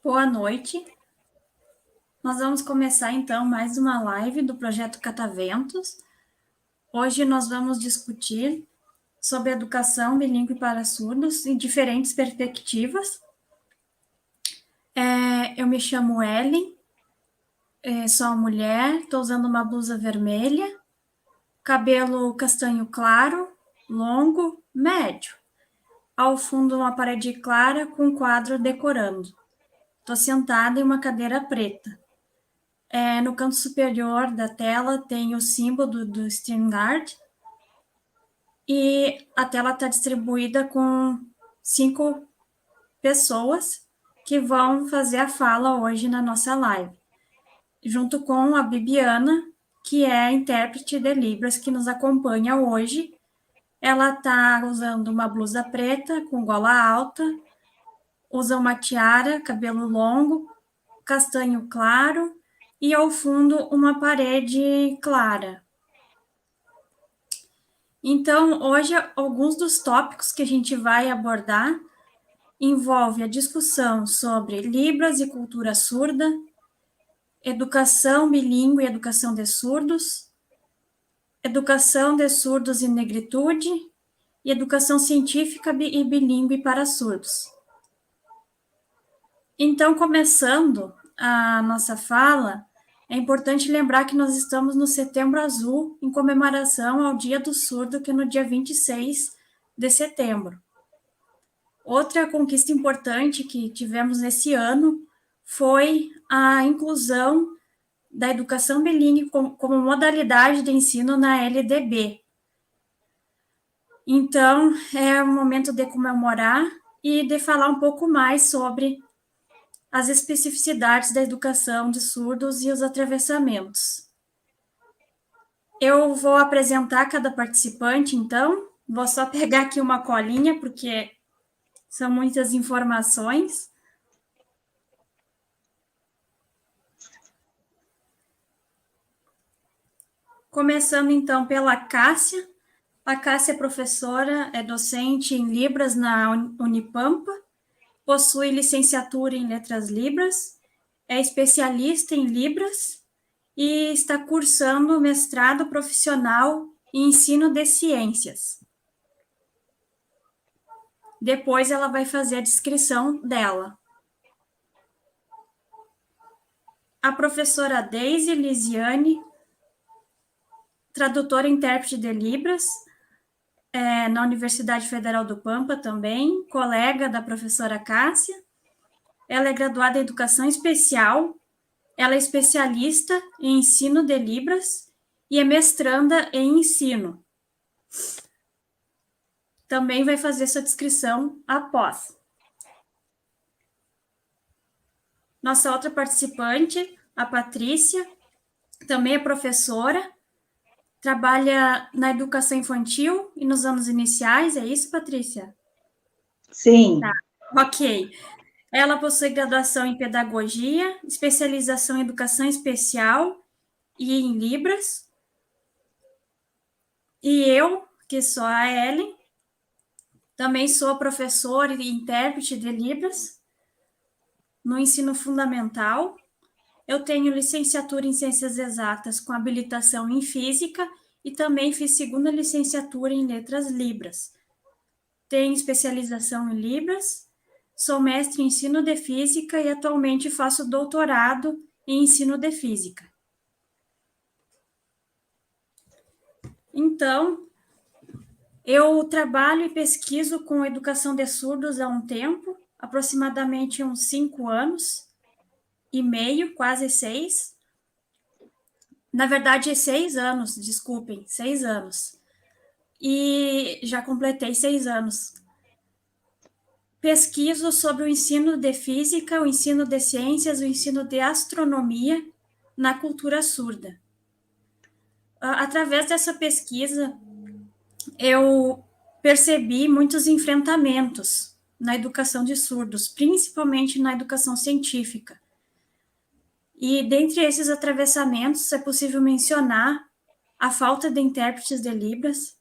Boa noite. Nós vamos começar, então, mais uma live do Projeto Cataventos. Hoje nós vamos discutir sobre educação bilíngue para surdos em diferentes perspectivas. Eu me chamo Ellen, sou uma mulher, estou usando uma blusa vermelha, cabelo castanho claro, longo, médio. Ao fundo, uma parede clara com um quadro decorando. Estou sentada em uma cadeira preta. No canto superior da tela tem o símbolo do StreamYard e a tela está distribuída com 5 pessoas que vão fazer a fala hoje na nossa live, junto com a Bibiana, que é a intérprete de Libras que nos acompanha hoje. Ela está usando uma blusa preta com gola alta, usa uma tiara, cabelo longo, castanho claro, e ao fundo uma parede clara. Então, hoje, alguns dos tópicos que a gente vai abordar envolve a discussão sobre Libras e cultura surda, educação bilíngue e educação de surdos, educação de surdos e negritude e educação científica e bilíngue para surdos. Então, começando a nossa fala, é importante lembrar que nós estamos no Setembro Azul, em comemoração ao Dia do Surdo, que é no dia 26 de setembro. Outra conquista importante que tivemos nesse ano foi a inclusão da educação bilíngue como modalidade de ensino na LDB. Então, é o momento de comemorar e de falar um pouco mais sobre as especificidades da educação de surdos e os atravessamentos. Eu vou apresentar cada participante, então. Vou só pegar aqui uma colinha, porque são muitas informações. Começando, então, pela Cássia. A Cássia é professora, é docente em Libras na Unipampa, possui licenciatura em Letras Libras, é especialista em Libras e está cursando mestrado profissional em ensino de ciências. Depois ela vai fazer a descrição dela. A professora Deise Lisiane, tradutora e intérprete de Libras, na Universidade Federal do Pampa também, colega da professora Cássia. Ela é graduada em Educação Especial, ela é especialista em ensino de Libras e é mestranda em ensino. Também vai fazer sua descrição após. Nossa outra participante, a Patrícia, também é professora, trabalha na educação infantil e nos anos iniciais, é isso, Patrícia? Sim. Tá, ok. Ela possui graduação em pedagogia, especialização em educação especial e em Libras. E eu, que sou a Ellen, também sou professora e intérprete de Libras no ensino fundamental. Eu tenho licenciatura em Ciências Exatas com habilitação em Física e também fiz segunda licenciatura em Letras Libras. Tenho especialização em Libras, sou mestre em Ensino de Física e atualmente faço doutorado em Ensino de Física. Então, eu trabalho e pesquiso com educação de surdos há um tempo, aproximadamente uns 5 anos e meio, quase 6. Na verdade, 6 anos, desculpem, 6 anos. E já completei 6 anos. Pesquiso sobre o ensino de física, o ensino de ciências, o ensino de astronomia na cultura surda. Através dessa pesquisa, eu percebi muitos enfrentamentos na educação de surdos, principalmente na educação científica. E dentre esses atravessamentos, é possível mencionar a falta de intérpretes de Libras,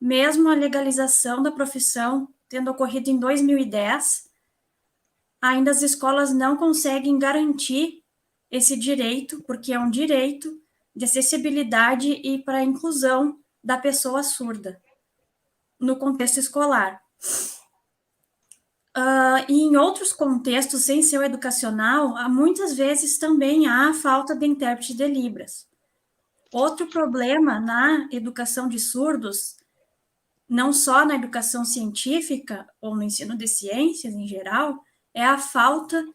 mesmo a legalização da profissão tendo ocorrido em 2010, ainda as escolas não conseguem garantir esse direito, porque é um direito de acessibilidade e para a inclusão da pessoa surda no contexto escolar. E em outros contextos, sem ser o educacional, muitas vezes também há falta de intérprete de Libras. Outro problema na educação de surdos, não só na educação científica ou no ensino de ciências em geral, é a falta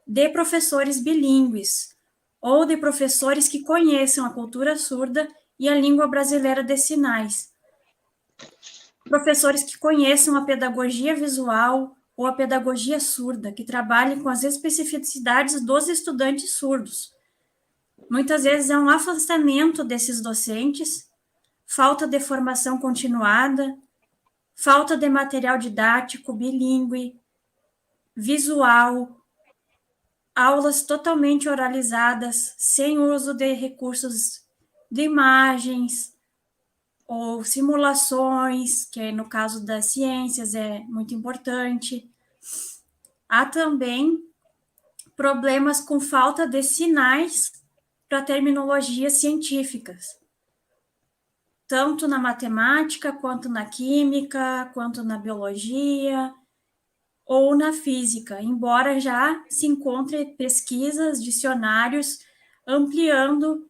de professores bilíngues ou de professores que conheçam a cultura surda e a língua brasileira de sinais. Professores que conheçam a pedagogia visual ou a pedagogia surda, que trabalhem com as especificidades dos estudantes surdos. Muitas vezes é um afastamento desses docentes, falta de formação continuada, falta de material didático bilíngue, visual, aulas totalmente oralizadas, sem uso de recursos de imagens ou simulações, que no caso das ciências é muito importante. Há também problemas com falta de sinais para terminologias científicas, tanto na matemática, quanto na química, quanto na biologia ou na física, embora já se encontre pesquisas, dicionários, ampliando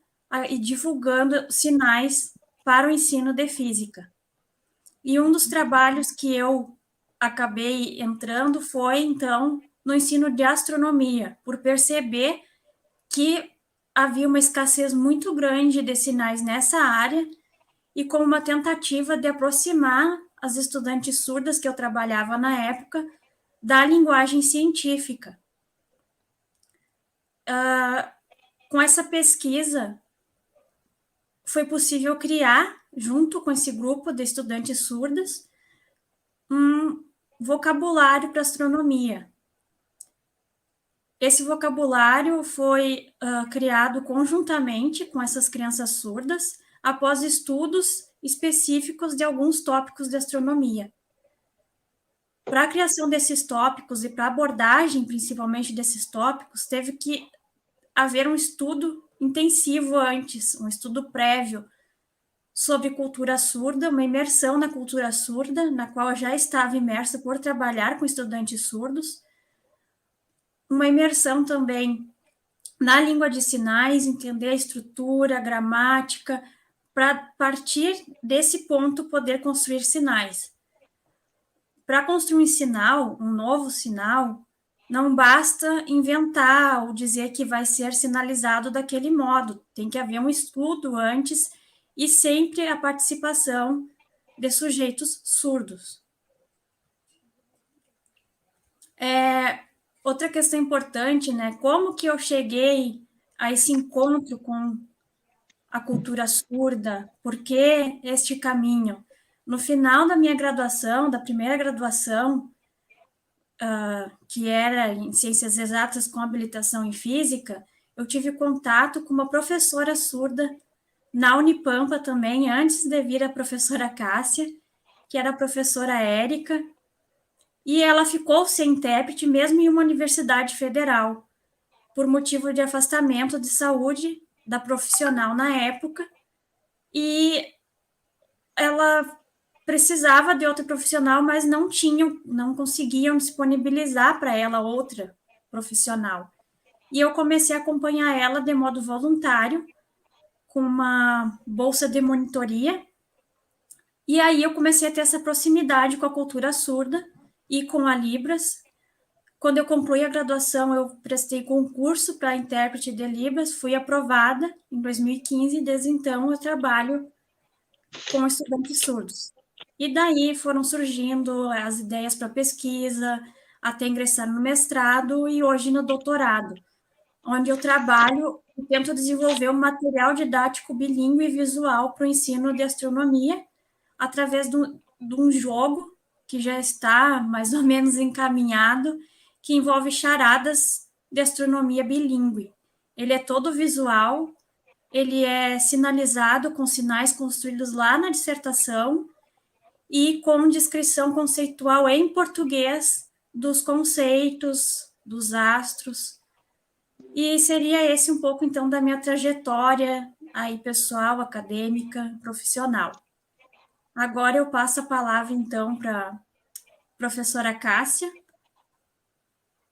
e divulgando sinais para o ensino de física. E um dos trabalhos que eu acabei entrando foi, então, no ensino de astronomia, por perceber que havia uma escassez muito grande de sinais nessa área e com uma tentativa de aproximar as estudantes surdas que eu trabalhava na época da linguagem científica. Com essa pesquisa, foi possível criar, junto com esse grupo de estudantes surdas, um vocabulário para astronomia. Esse vocabulário foi criado conjuntamente com essas crianças surdas, após estudos específicos de alguns tópicos de astronomia. Para a criação desses tópicos e para a abordagem, principalmente desses tópicos, teve que haver um estudo intensivo antes, um estudo prévio sobre cultura surda, uma imersão na cultura surda, na qual eu já estava imersa por trabalhar com estudantes surdos, uma imersão também na língua de sinais, entender a estrutura, a gramática, para partir desse ponto poder construir sinais. Para construir um sinal, um novo sinal, não basta inventar ou dizer que vai ser sinalizado daquele modo, tem que haver um estudo antes e sempre a participação de sujeitos surdos. Outra questão importante, né? Como que eu cheguei a esse encontro com a cultura surda? Por que este caminho? No final da minha graduação, da primeira graduação, que era em Ciências Exatas com habilitação em Física, eu tive contato com uma professora surda na Unipampa também, antes de vir a professora Cássia, que era a professora Érica, e ela ficou sem intérprete mesmo em uma universidade federal, por motivo de afastamento de saúde da profissional na época, e ela precisava de outra profissional, mas não conseguiam disponibilizar para ela outra profissional. E eu comecei a acompanhar ela de modo voluntário, com uma bolsa de monitoria, e aí eu comecei a ter essa proximidade com a cultura surda e com a Libras. Quando eu concluí a graduação, eu prestei concurso para intérprete de Libras, fui aprovada em 2015, e desde então eu trabalho com estudantes surdos. E daí foram surgindo as ideias para pesquisa, até ingressar no mestrado e hoje no doutorado, onde eu trabalho e tento desenvolver um material didático bilíngue e visual para o ensino de astronomia, através de um jogo que já está mais ou menos encaminhado, que envolve charadas de astronomia bilíngue. Ele é todo visual, ele é sinalizado com sinais construídos lá na dissertação e com descrição conceitual em português dos conceitos, dos astros. E seria esse um pouco, então, da minha trajetória aí pessoal, acadêmica, profissional. Agora eu passo a palavra, então, para a professora Cássia,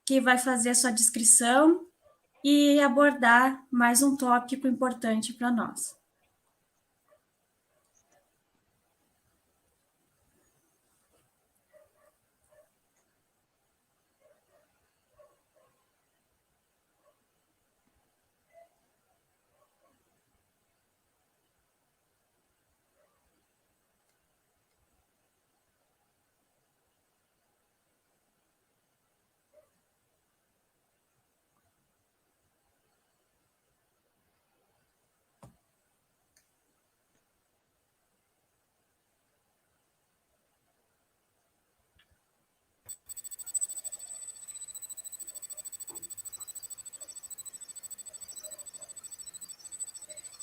que vai fazer a sua descrição e abordar mais um tópico importante para nós.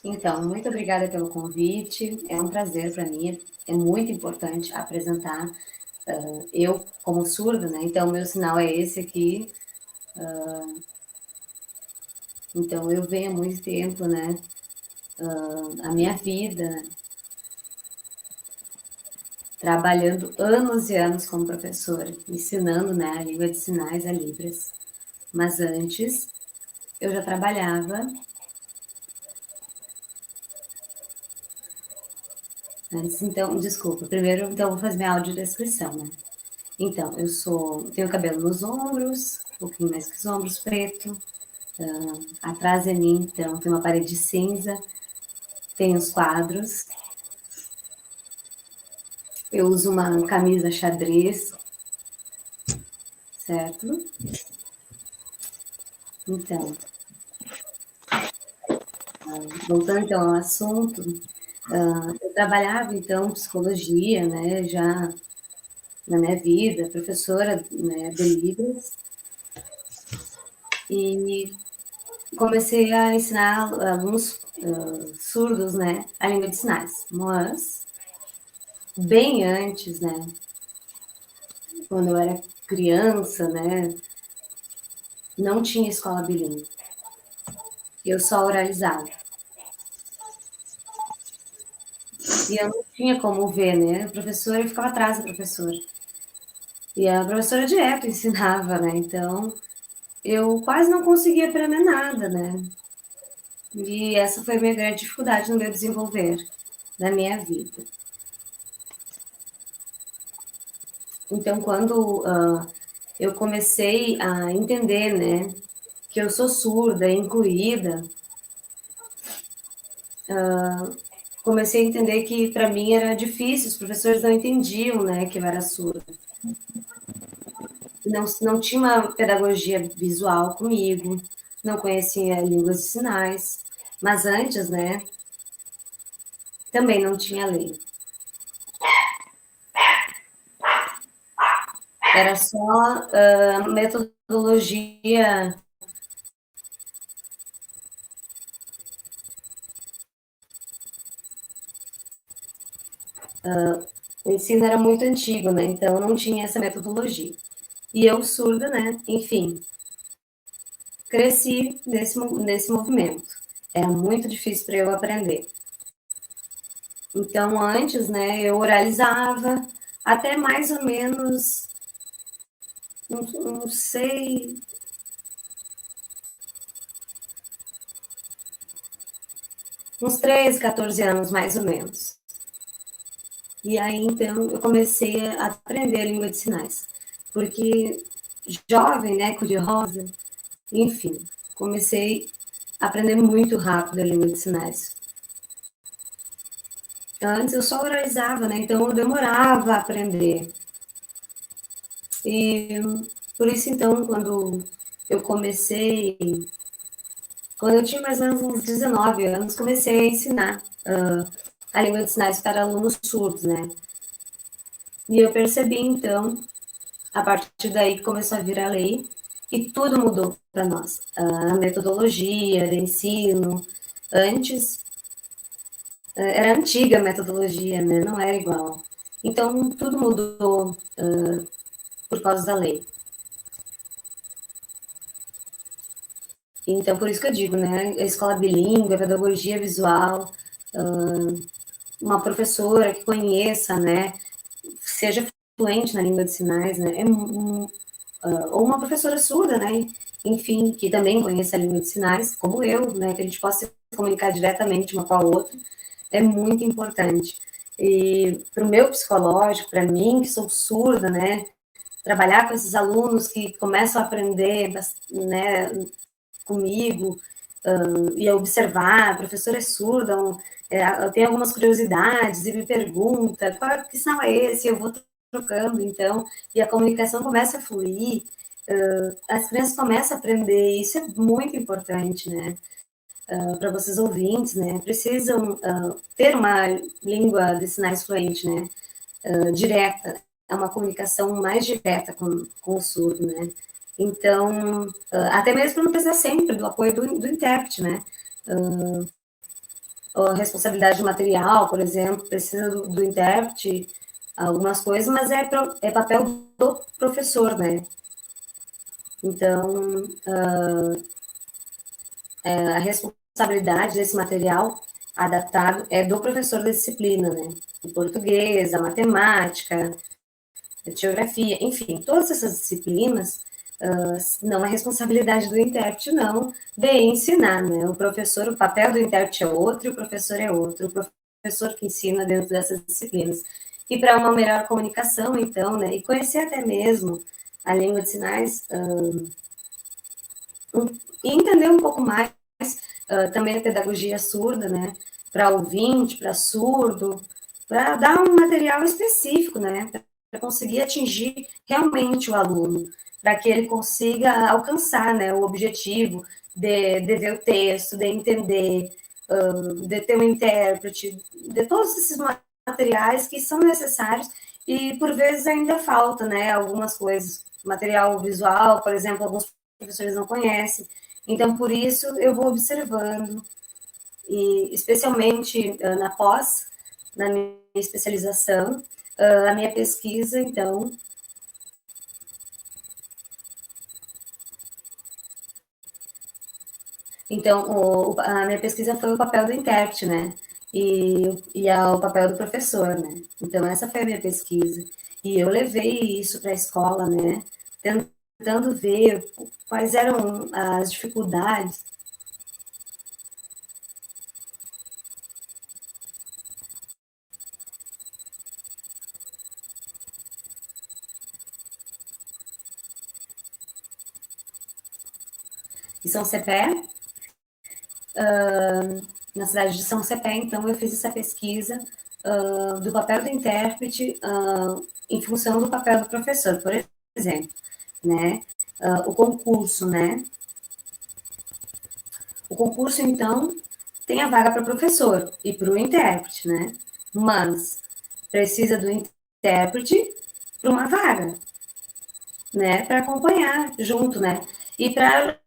Então, muito obrigada pelo convite. É um prazer para mim. É muito importante apresentar. Eu, como surda, né? Então, meu sinal é esse aqui. Então, eu venho há muito tempo, né? A minha vida trabalhando anos e anos como professora, ensinando, né, a língua de sinais, a Libras. Mas antes, eu já trabalhava. Antes, então, desculpa. Primeiro, então, vou fazer minha audiodescrição, né? Então, tenho cabelo nos ombros, um pouquinho mais que os ombros, preto. Atrás de mim, então, tem uma parede cinza, tem os quadros. Eu uso uma camisa xadrez, certo? Então, voltando então ao assunto, eu trabalhava então psicologia, né, já na minha vida, professora, né, de Libras, e comecei a ensinar alunos surdos, né, a língua de sinais. Mas, bem antes, né, quando eu era criança, né, não tinha escola bilíngue. Eu só oralizava. E eu não tinha como ver, né? A professora, eu ficava atrás da professora. E a professora direto ensinava, né? Então, eu quase não conseguia aprender nada, né? E essa foi a minha grande dificuldade no meu desenvolver da minha vida. Então, quando eu comecei a entender, né, que eu sou surda, incluída, comecei a entender que para mim era difícil, os professores não entendiam, né, que eu era surda. Não tinha uma pedagogia visual comigo, não conhecia línguas de sinais, mas antes, né, também não tinha lei. Era só metodologia. O ensino era muito antigo, né? Então não tinha essa metodologia. E eu, surda, né? Enfim, cresci nesse movimento. Era muito difícil para eu aprender. Então, antes, né, eu oralizava até mais ou menos, não sei, uns 13, 14 anos, mais ou menos. E aí, então, eu comecei a aprender a língua de sinais. Porque jovem, né, curiosa, enfim, comecei a aprender muito rápido a língua de sinais. Antes eu só oralizava, né, então eu demorava a aprender. E por isso, então, quando eu tinha mais ou menos uns 19 anos, comecei a ensinar a língua de sinais para alunos surdos, né? E eu percebi, então, a partir daí que começou a vir a lei, e tudo mudou para nós. A metodologia de ensino, antes, era antiga a metodologia, né? Não era igual. Então, tudo mudou por causa da lei. Então, por isso que eu digo, né, a escola bilíngue, a pedagogia visual, uma professora que conheça, né, seja fluente na língua de sinais, né, ou uma professora surda, né, enfim, que também conheça a língua de sinais, como eu, né, que a gente possa se comunicar diretamente uma com a outra, é muito importante. E para o meu psicológico, para mim, que sou surda, né, trabalhar com esses alunos que começam a aprender, né, comigo, e a observar, a professora é surda, tem algumas curiosidades e me pergunta que sinal é esse, eu vou trocando, então, e a comunicação começa a fluir, as crianças começam a aprender, e isso é muito importante, né? Para vocês ouvintes, né? Precisam ter uma língua de sinais fluente, né? Direta, é uma comunicação mais direta com o surdo, né? Então, até mesmo para não precisar sempre do apoio do intérprete, né? A responsabilidade material, por exemplo, precisa do intérprete, algumas coisas, mas é papel do professor, né? Então, a responsabilidade desse material adaptado é do professor da disciplina, né? O português, a matemática, a geografia, enfim, todas essas disciplinas não é responsabilidade do intérprete, não, de ensinar, né? O professor, o papel do intérprete é outro e o professor é outro. O professor que ensina dentro dessas disciplinas. E para uma melhor comunicação, então, né? E conhecer até mesmo a língua de sinais e entender um pouco mais também a pedagogia surda, né? Para ouvinte, para surdo, para dar um material específico, né? Para conseguir atingir realmente o aluno, para que ele consiga alcançar, né, o objetivo de ver o texto, de entender, de ter um intérprete, de todos esses materiais que são necessários e por vezes ainda falta, né, algumas coisas, material visual, por exemplo, alguns professores não conhecem. Então, por isso, eu vou observando, e especialmente na pós, na minha especialização, a minha pesquisa, então, a minha pesquisa foi o papel do intérprete, né? E o papel do professor, né? Então, essa foi a minha pesquisa. E eu levei isso para a escola, né? Tentando ver quais eram as dificuldades. E São Cepé, na cidade de São Cepé, então eu fiz essa pesquisa do papel do intérprete em função do papel do professor, por exemplo, né? O concurso, né? O concurso, então, tem a vaga para o professor e para o intérprete, né? Mas precisa do intérprete para uma vaga, né? Para acompanhar junto, né? E para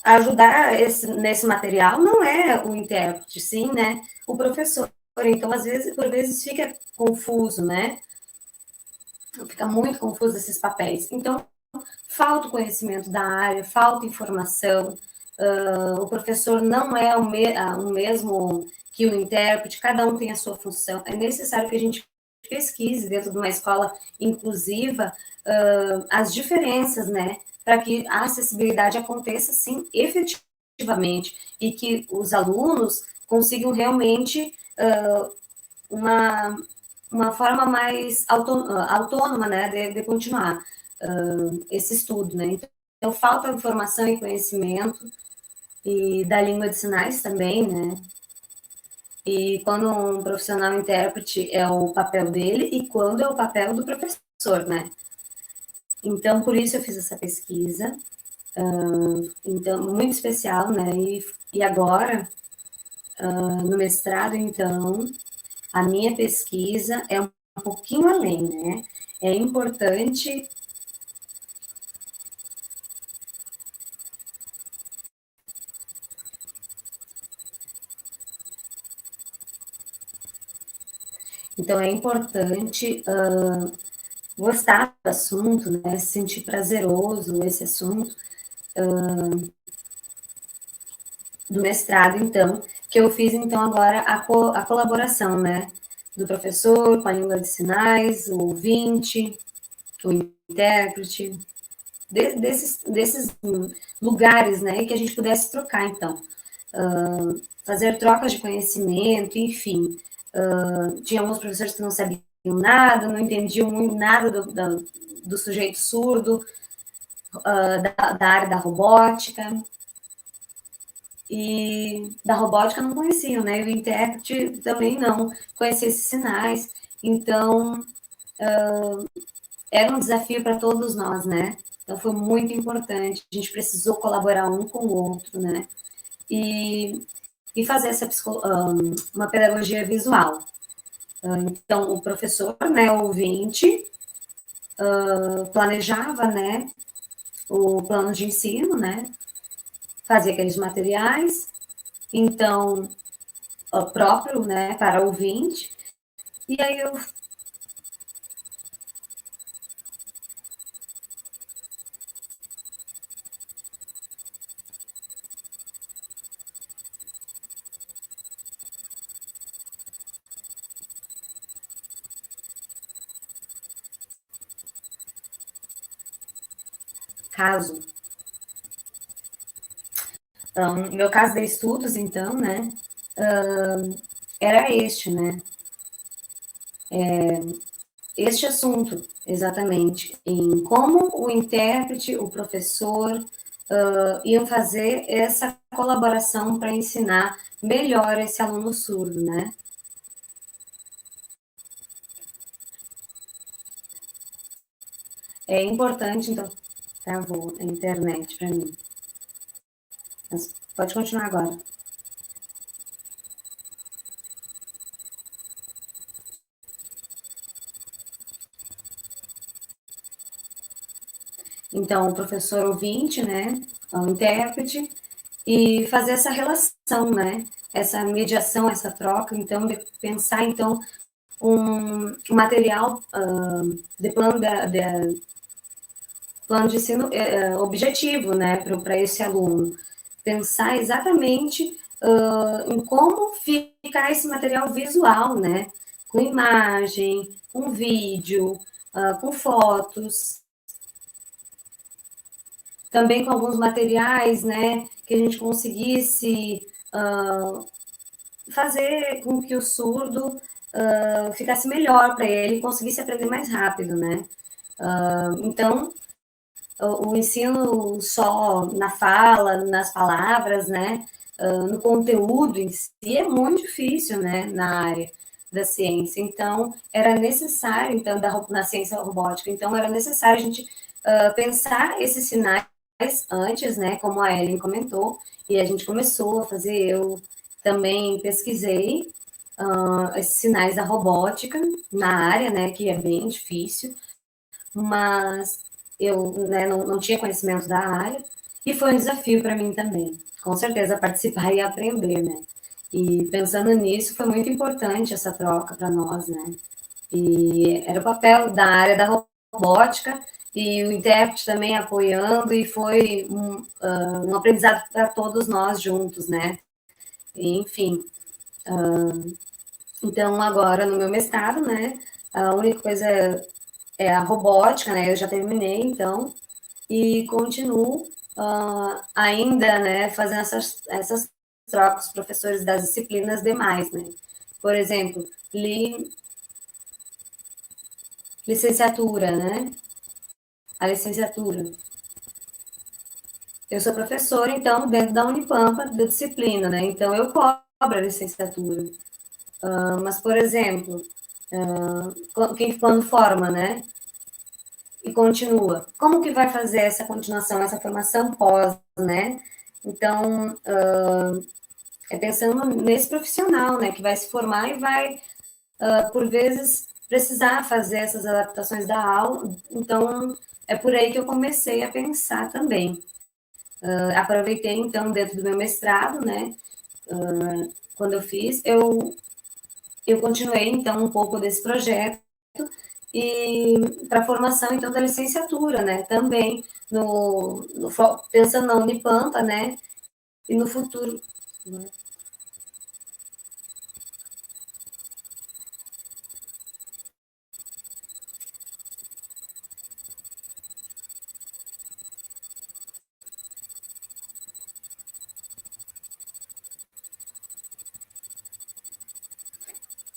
ajudar nesse material não é o intérprete, sim, né? O professor. Então, às vezes, por vezes fica confuso, né? Fica muito confuso esses papéis. Então, falta o conhecimento da área, falta informação. O professor não é o mesmo que o intérprete, cada um tem a sua função. É necessário que a gente pesquise dentro de uma escola inclusiva as diferenças, né? Para que a acessibilidade aconteça, sim, efetivamente, e que os alunos consigam realmente uma forma mais autônoma, né, de continuar esse estudo, né. Então, falta informação e conhecimento, e da língua de sinais também, né, e quando um profissional intérprete é o papel dele e quando é o papel do professor, né. Então, por isso eu fiz essa pesquisa, então, muito especial, né, e agora, no mestrado, então, a minha pesquisa é um pouquinho além, né? É importante. Então, é importante gostar do assunto, né? Se sentir prazeroso nesse assunto, do mestrado, então, que eu fiz, então, agora a colaboração, né, do professor com a língua de sinais, o ouvinte, o intérprete, desses lugares, né, que a gente pudesse trocar, então, fazer trocas de conhecimento, enfim. Tinha alguns professores que não sabiam nada, não entendiam muito nada do sujeito surdo, da área da robótica, e da robótica não conheciam, né? E o intérprete também não conhecia esses sinais. Então, era um desafio para todos nós, né? Então, foi muito importante. A gente precisou colaborar um com o outro, né? E fazer uma pedagogia visual. Então, o professor, né, o ouvinte, planejava, né, o plano de ensino, né? Fazia aqueles materiais, então, próprio, né, para o ouvinte, e aí eu... Caso. Então, no meu caso de estudos, então, né, era este, né, este assunto, exatamente, em como o intérprete, o professor, iam fazer essa colaboração para ensinar melhor esse aluno surdo, né? É importante, então, travou a internet para mim. Mas pode continuar agora. Então, o professor ouvinte, né, o intérprete, e fazer essa relação, né, essa mediação, essa troca, então, de pensar, então, um material de plano de ensino objetivo, né, para esse aluno. Pensar exatamente em como ficar esse material visual, né, com imagem, com vídeo, com fotos, também com alguns materiais, né, que a gente conseguisse fazer com que o surdo ficasse melhor para ele, conseguisse aprender mais rápido, né? Então, o ensino só na fala, nas palavras, né? No conteúdo em si é muito difícil, né? Na área da ciência. Então, era necessário, então, na ciência robótica, então, era necessário a gente pensar esses sinais antes, né? Como a Ellen comentou, e a gente começou a fazer, eu também pesquisei esses sinais da robótica na área, né? Que é bem difícil, mas eu, né, não tinha conhecimento da área, e foi um desafio para mim também, com certeza, participar e aprender, né? E pensando nisso, foi muito importante essa troca para nós, né? E era o papel da área da robótica e o intérprete também apoiando, e foi um aprendizado para todos nós juntos, né? E, enfim, então agora no meu mestrado, né? A única coisa é a robótica, né? Eu já terminei, então, e continuo ainda, né, fazendo essas trocas com os professores das disciplinas demais, né? Por exemplo, licenciatura, né? A licenciatura. Eu sou professora, então, dentro da Unipampa, da disciplina, né? Então, eu cobro a licenciatura. Mas, por exemplo, quando forma, né? E continua. Como que vai fazer essa continuação, essa formação pós, né? Então, é pensando nesse profissional, né? Que vai se formar e vai, por vezes, precisar fazer essas adaptações da aula. Então, é por aí que eu comecei a pensar também. Aproveitei, então, dentro do meu mestrado, né? Quando eu fiz, eu continuei, então, um pouco desse projeto e para a formação, então, da licenciatura, né? Também, pensando na Unipampa, né? E no futuro,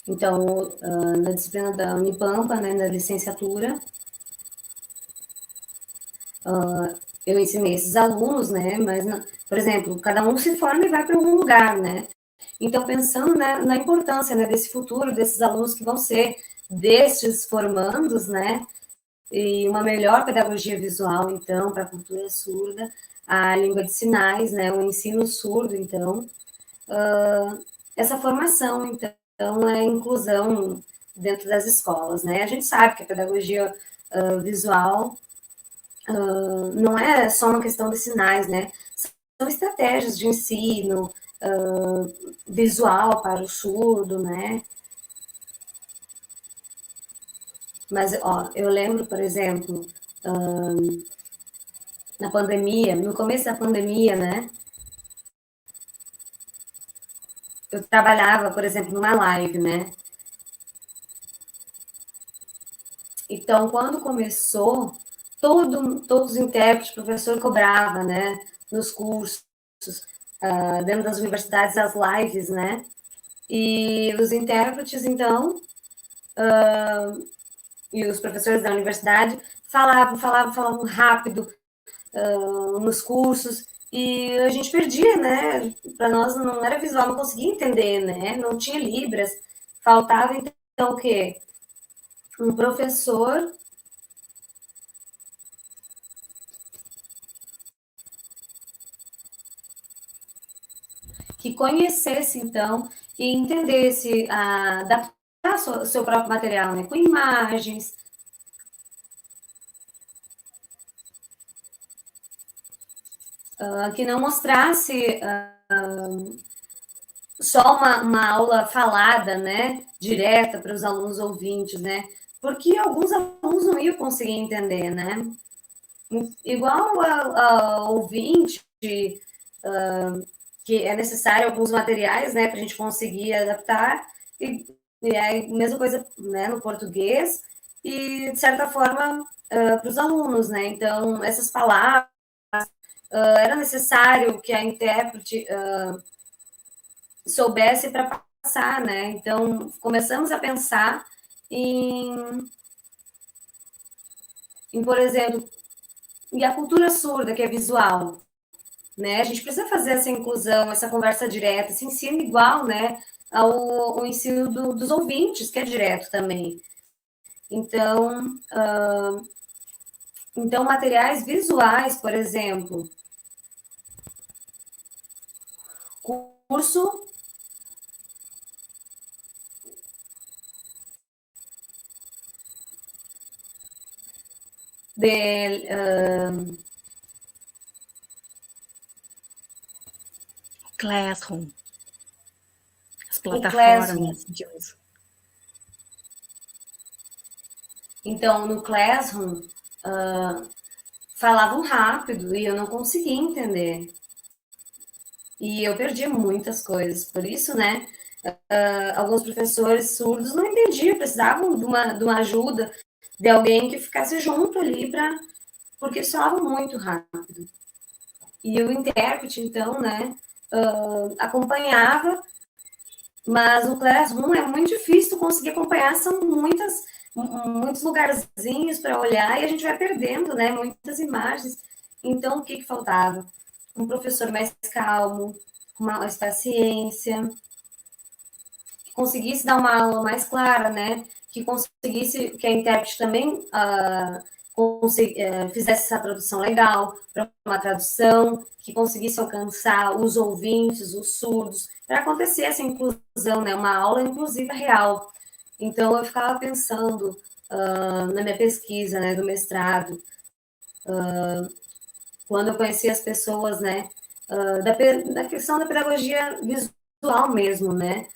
Então, na disciplina da Unipampa, né, na licenciatura, eu ensinei esses alunos, né, mas, por exemplo, cada um se forma e vai para algum lugar, né. Então, pensando, né, na importância, né, desse futuro, desses alunos que vão ser destes formandos, né, e uma melhor pedagogia visual, então, para a cultura surda, a língua de sinais, né, o ensino surdo, então, essa formação, então, é a inclusão dentro das escolas, né? A gente sabe que a pedagogia visual não é só uma questão de sinais, né? São estratégias de ensino visual para o surdo, né? Mas, ó, eu lembro, por exemplo, na pandemia, no começo da pandemia, né? Eu trabalhava, por exemplo, numa live, né? Então, quando começou, todos os intérpretes, o professor cobrava, né? Nos cursos, dentro das universidades, as lives, né? E os intérpretes, então, e os professores da universidade falavam rápido nos cursos, e a gente perdia, né? Para nós não era visual, não conseguia entender, né? Não tinha libras, faltava então o quê? Um professor que conhecesse, então, e entendesse, adaptar o seu próprio material, né? Com imagens, que não mostrasse só uma aula falada, né? Direta para os alunos ouvintes, né? Porque alguns alunos não iam conseguir entender, né? Igual a ouvinte, que é necessário alguns materiais, né, para a gente conseguir adaptar, e é a mesma coisa, né, no português, e, de certa forma, para os alunos, né, então, essas palavras, era necessário que a intérprete soubesse para passar, né, então, começamos a pensar por exemplo, e a cultura surda, que é visual, né? A gente precisa fazer essa inclusão, essa conversa direta, esse ensino igual, né? Ao ensino dos ouvintes, que é direto também. Então, então, materiais visuais, por exemplo, curso de Classroom. As Classroom. plataformas de uso. Então, no Classroom, falavam rápido e eu não conseguia entender. E eu perdi muitas coisas. Por isso, né, alguns professores surdos não entendiam, precisavam de uma ajuda, de alguém que ficasse junto ali, porque eles falavam muito rápido. E o intérprete, então, né, acompanhava, mas no Classroom é muito difícil conseguir acompanhar, são muitos lugarzinhos para olhar e a gente vai perdendo, né, muitas imagens. Então, o que faltava? Um professor mais calmo, com mais paciência, que conseguisse dar uma aula mais clara, né, que conseguisse, que a intérprete também fizesse essa tradução legal, para uma tradução, que conseguisse alcançar os ouvintes, os surdos, para acontecer essa inclusão, né, uma aula inclusiva real. Então, eu ficava pensando na minha pesquisa, né, do mestrado, quando eu conheci as pessoas, né, da questão da pedagogia visual mesmo, né,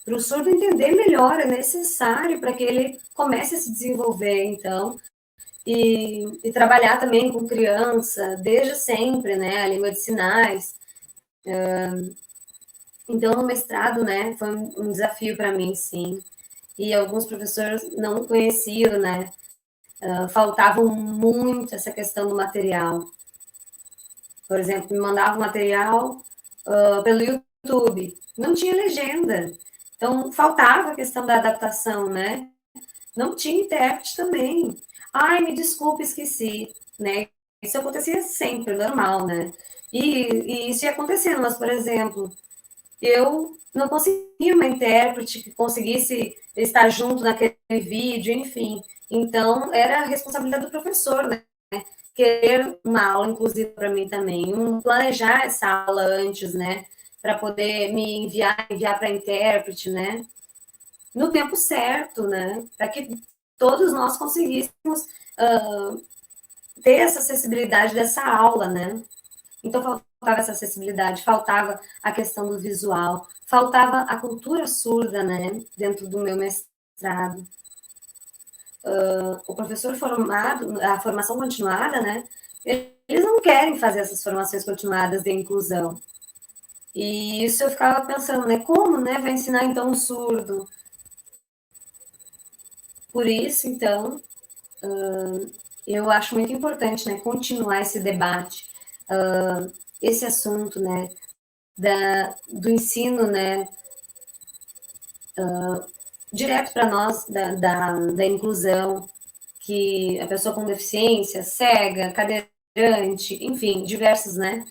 para o surdo entender melhor, é necessário para que ele comece a se desenvolver, então, e trabalhar também com criança, desde sempre, né, a língua de sinais, Então, no mestrado, né, foi um desafio para mim, sim. E alguns professores não conheciam, né? Faltavam muito essa questão do material. Por exemplo, me mandavam material pelo YouTube, não tinha legenda. Então, faltava a questão da adaptação, né? Não tinha intérprete também. Ai, me desculpe, esqueci, né? Isso acontecia sempre, normal, né? E isso ia acontecendo, mas, por exemplo, eu não conseguia uma intérprete que conseguisse estar junto naquele vídeo, enfim. Então, era a responsabilidade do professor, né? Querer uma aula inclusive para mim também, planejar essa aula antes, né? Para poder me enviar para a intérprete, né? No tempo certo, né? Para que todos nós conseguíssemos ter essa acessibilidade dessa aula, né? Então, faltava essa acessibilidade, faltava a questão do visual, faltava a cultura surda, né, dentro do meu mestrado. O professor formado, a formação continuada, né, eles não querem fazer essas formações continuadas de inclusão. E isso eu ficava pensando, né, como, né, vai ensinar então um surdo? Por isso, então, eu acho muito importante, né, continuar esse debate, esse assunto, né, do ensino, né, direto para nós, da inclusão, que a pessoa com deficiência, cega, cadeirante, enfim, diversos, né,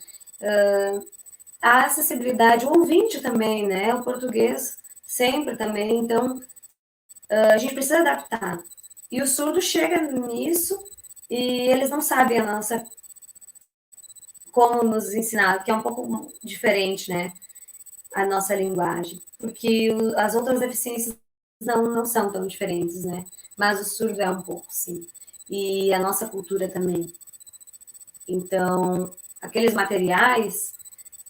a acessibilidade, o ouvinte também, né, o português sempre também, então, a gente precisa adaptar. E o surdo chega nisso e eles não sabem a nossa, como nos ensinar, que é um pouco diferente, né, a nossa linguagem, porque as outras deficiências não são tão diferentes, né? Mas o surdo é um pouco, sim. E a nossa cultura também. Então, aqueles materiais,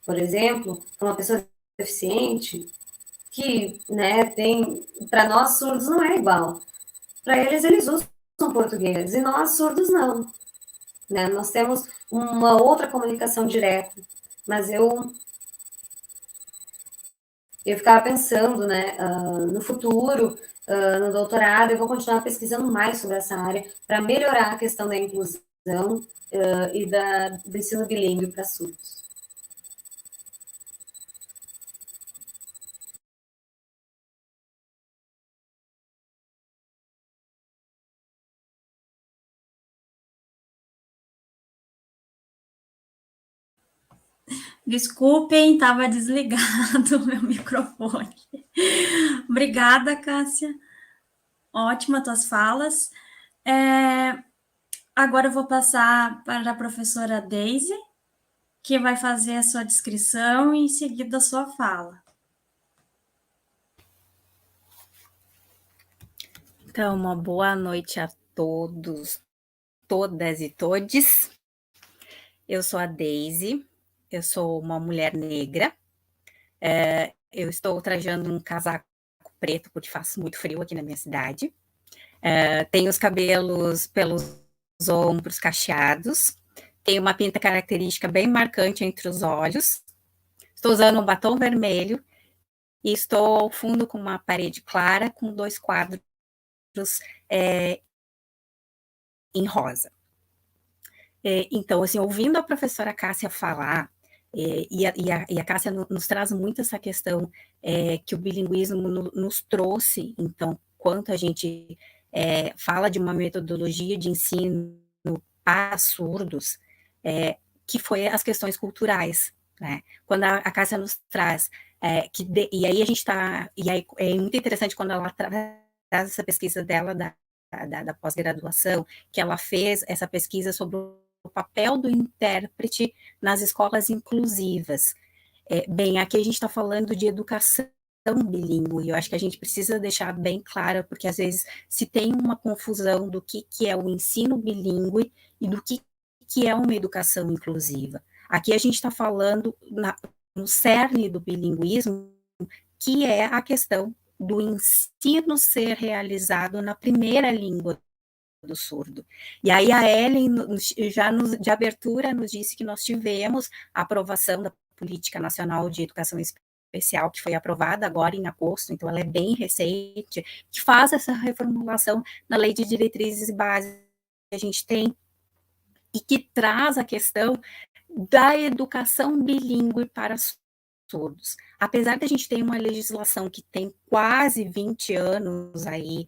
por exemplo, uma pessoa deficiente, que, né, tem, para nós surdos não é igual. Para eles usam português, e nós surdos não. Né? Nós temos uma outra comunicação direta, mas eu ficava pensando, né, no futuro, no doutorado, eu vou continuar pesquisando mais sobre essa área para melhorar a questão da inclusão e do ensino bilíngue para surdos. Desculpem, estava desligado o meu microfone. Obrigada, Cássia. Ótima tuas falas. Agora eu vou passar para a professora Daisy, que vai fazer a sua descrição e em seguida a sua fala. Então, uma boa noite a todos, todas e todes. Eu sou a Daisy, eu sou uma mulher negra. Eu estou trajando um casaco preto porque faz muito frio aqui na minha cidade. Tenho os cabelos pelos ombros cacheados. Tenho uma pinta característica bem marcante entre os olhos. Estou usando um batom vermelho e estou ao fundo com uma parede clara com 2 quadros em rosa. Então, assim, ouvindo a professora Cássia falar, e a Cássia nos traz muito essa questão que o bilinguismo nos trouxe, então, quanto a gente fala de uma metodologia de ensino para surdos, que foi as questões culturais, né? Quando a Cássia nos traz, e aí a gente está, e aí é muito interessante quando ela traz essa pesquisa dela da pós-graduação, que ela fez essa pesquisa sobre o papel do intérprete nas escolas inclusivas. Bem, aqui a gente está falando de educação bilíngue, eu acho que a gente precisa deixar bem claro, porque às vezes se tem uma confusão do que é o ensino bilíngue e do que é uma educação inclusiva. Aqui a gente está falando no cerne do bilinguismo, que é a questão do ensino ser realizado na primeira língua do surdo. E aí a Ellen, de abertura, nos disse que nós tivemos a aprovação da Política Nacional de Educação especial, que foi aprovada agora em agosto, então ela é bem recente, que faz essa reformulação na Lei de Diretrizes e Bases que a gente tem, e que traz a questão da educação bilíngue para surdos. Apesar de a gente ter uma legislação que tem quase 20 anos aí,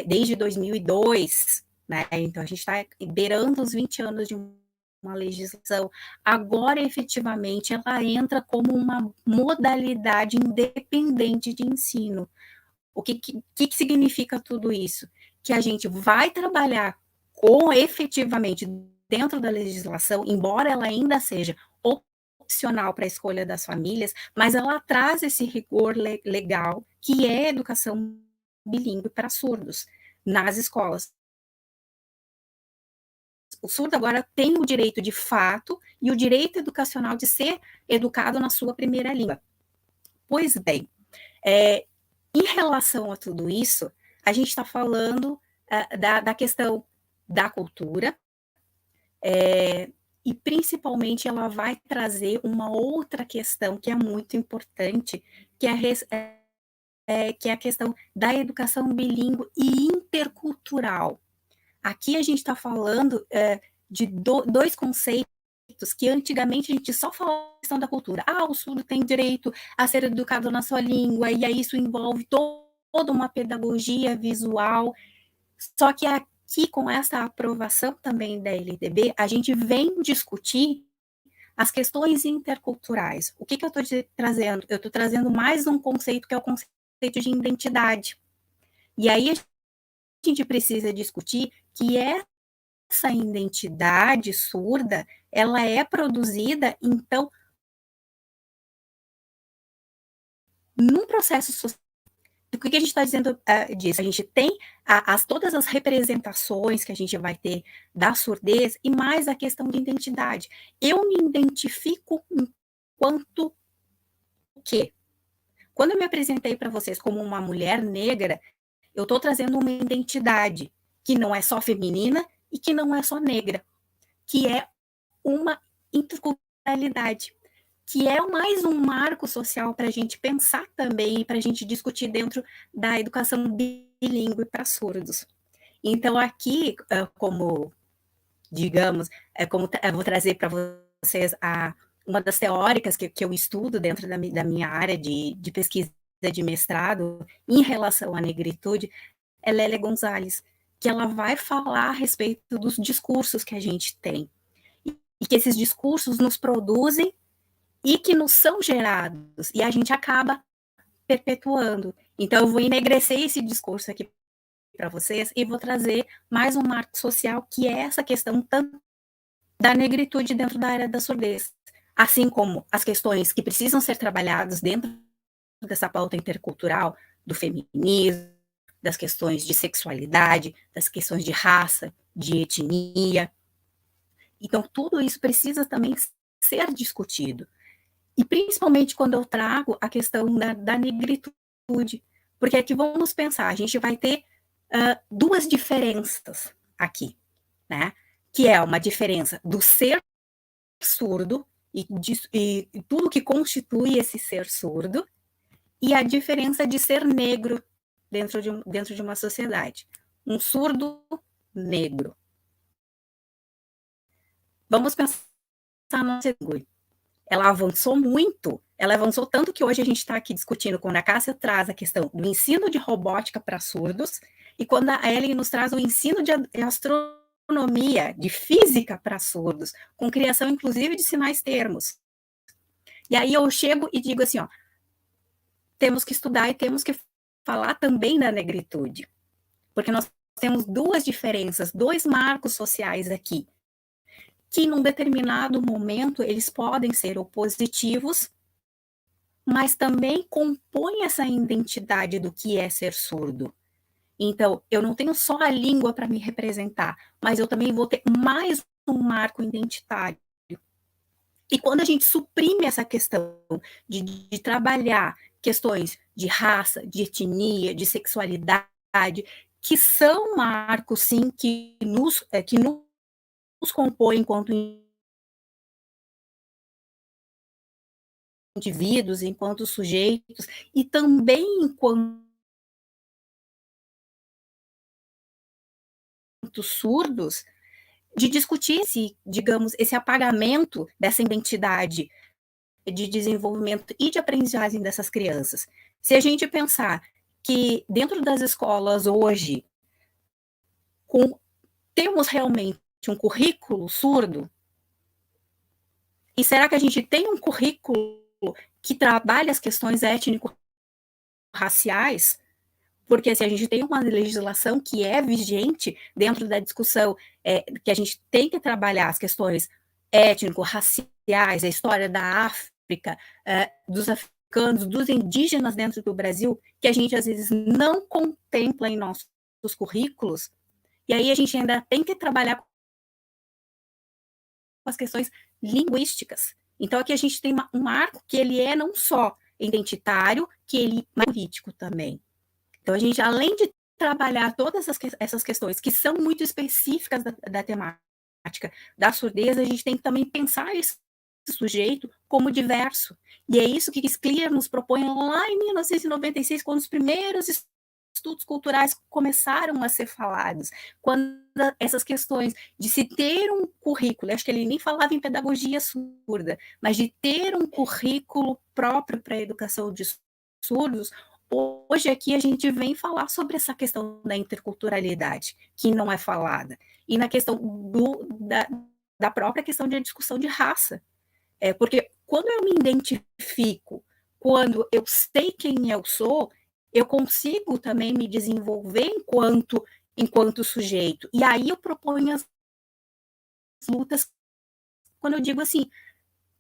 desde 2002, né? Então a gente está beirando os 20 anos de uma legislação, agora efetivamente ela entra como uma modalidade independente de ensino. O que significa tudo isso? Que a gente vai trabalhar com efetivamente dentro da legislação, embora ela ainda seja opcional para a escolha das famílias, mas ela traz esse rigor legal, que é a educação bilíngue para surdos nas escolas. O surdo agora tem o direito de fato e o direito educacional de ser educado na sua primeira língua. Pois bem, em relação a tudo isso, a gente está falando da questão da cultura, e principalmente ela vai trazer uma outra questão que é muito importante, que é a questão da educação bilíngue e intercultural. Aqui a gente está falando de dois conceitos que antigamente a gente só falava questão da cultura. O surdo tem direito a ser educado na sua língua, e aí isso envolve toda uma pedagogia visual. Só que aqui, com essa aprovação também da LDB, a gente vem discutir as questões interculturais. O que eu estou trazendo? Eu estou trazendo mais um conceito, que é o conceito de identidade. E aí a gente precisa discutir que essa identidade surda, ela é produzida, então, num processo social. O que a gente está dizendo disso? A gente tem todas as representações que a gente vai ter da surdez e mais a questão de identidade. Eu me identifico enquanto o quê? Quando eu me apresentei para vocês como uma mulher negra, eu estou trazendo uma identidade que não é só feminina e que não é só negra, que é uma interculturalidade, que é mais um marco social para a gente pensar também, para a gente discutir dentro da educação bilíngue para surdos. Então, aqui, como, digamos, eu vou trazer para vocês uma das teóricas que eu estudo dentro da minha área de pesquisa de mestrado em relação à negritude, é Lélia Gonzalez, que ela vai falar a respeito dos discursos que a gente tem, e que esses discursos nos produzem e que nos são gerados, e a gente acaba perpetuando. Então, eu vou enegrecer esse discurso aqui para vocês e vou trazer mais um marco social, que é essa questão da negritude dentro da área da surdez, assim como as questões que precisam ser trabalhadas dentro dessa pauta intercultural, do feminismo, das questões de sexualidade, das questões de raça, de etnia. Então, tudo isso precisa também ser discutido. E principalmente quando eu trago a questão da negritude, porque aqui vamos pensar, a gente vai ter duas diferenças aqui, né? Que é uma diferença do ser surdo e tudo que constitui esse ser surdo, e a diferença de ser negro dentro de uma sociedade. Um surdo negro. Vamos pensar no segundo. Ela avançou muito, ela avançou tanto que hoje a gente está aqui discutindo, quando a Cássia traz a questão do ensino de robótica para surdos, e quando a Ellen nos traz o ensino de astronomia, de física para surdos, com criação inclusive de sinais termos. E aí eu chego e digo assim, temos que estudar e temos que falar também da negritude, porque nós temos duas diferenças, dois marcos sociais aqui, que num determinado momento eles podem ser opositivos, mas também compõem essa identidade do que é ser surdo. Então, eu não tenho só a língua para me representar, mas eu também vou ter mais um marco identitário. E quando a gente suprime essa questão de trabalhar questões de raça, de etnia, de sexualidade, que são marcos, sim, que nos compõem enquanto indivíduos, enquanto sujeitos, e também enquanto surdos, de discutir esse, digamos, esse apagamento dessa identidade de desenvolvimento e de aprendizagem dessas crianças. Se a gente pensar que dentro das escolas hoje temos realmente um currículo surdo, e será que a gente tem um currículo que trabalha as questões étnico-raciais? Porque se a gente tem uma legislação que é vigente dentro da discussão, que a gente tem que trabalhar as questões étnico-raciais, a história da África, dos africanos, dos indígenas dentro do Brasil, que a gente às vezes não contempla em nossos currículos, e aí a gente ainda tem que trabalhar com as questões linguísticas. Então aqui a gente tem um marco que ele é não só identitário, que ele é político também. Então, a gente, além de trabalhar todas essas questões que são muito específicas da temática da surdez, a gente tem que também pensar esse sujeito como diverso. E é isso que Clear nos propõe lá em 1996, quando os primeiros estudos culturais começaram a ser falados, quando essas questões de se ter um currículo, acho que ele nem falava em pedagogia surda, mas de ter um currículo próprio para a educação de surdos. Hoje aqui a gente vem falar sobre essa questão da interculturalidade, que não é falada, e na questão da própria questão de discussão de raça. Porque quando eu me identifico, quando eu sei quem eu sou, eu consigo também me desenvolver enquanto sujeito. E aí eu proponho as lutas, quando eu digo assim,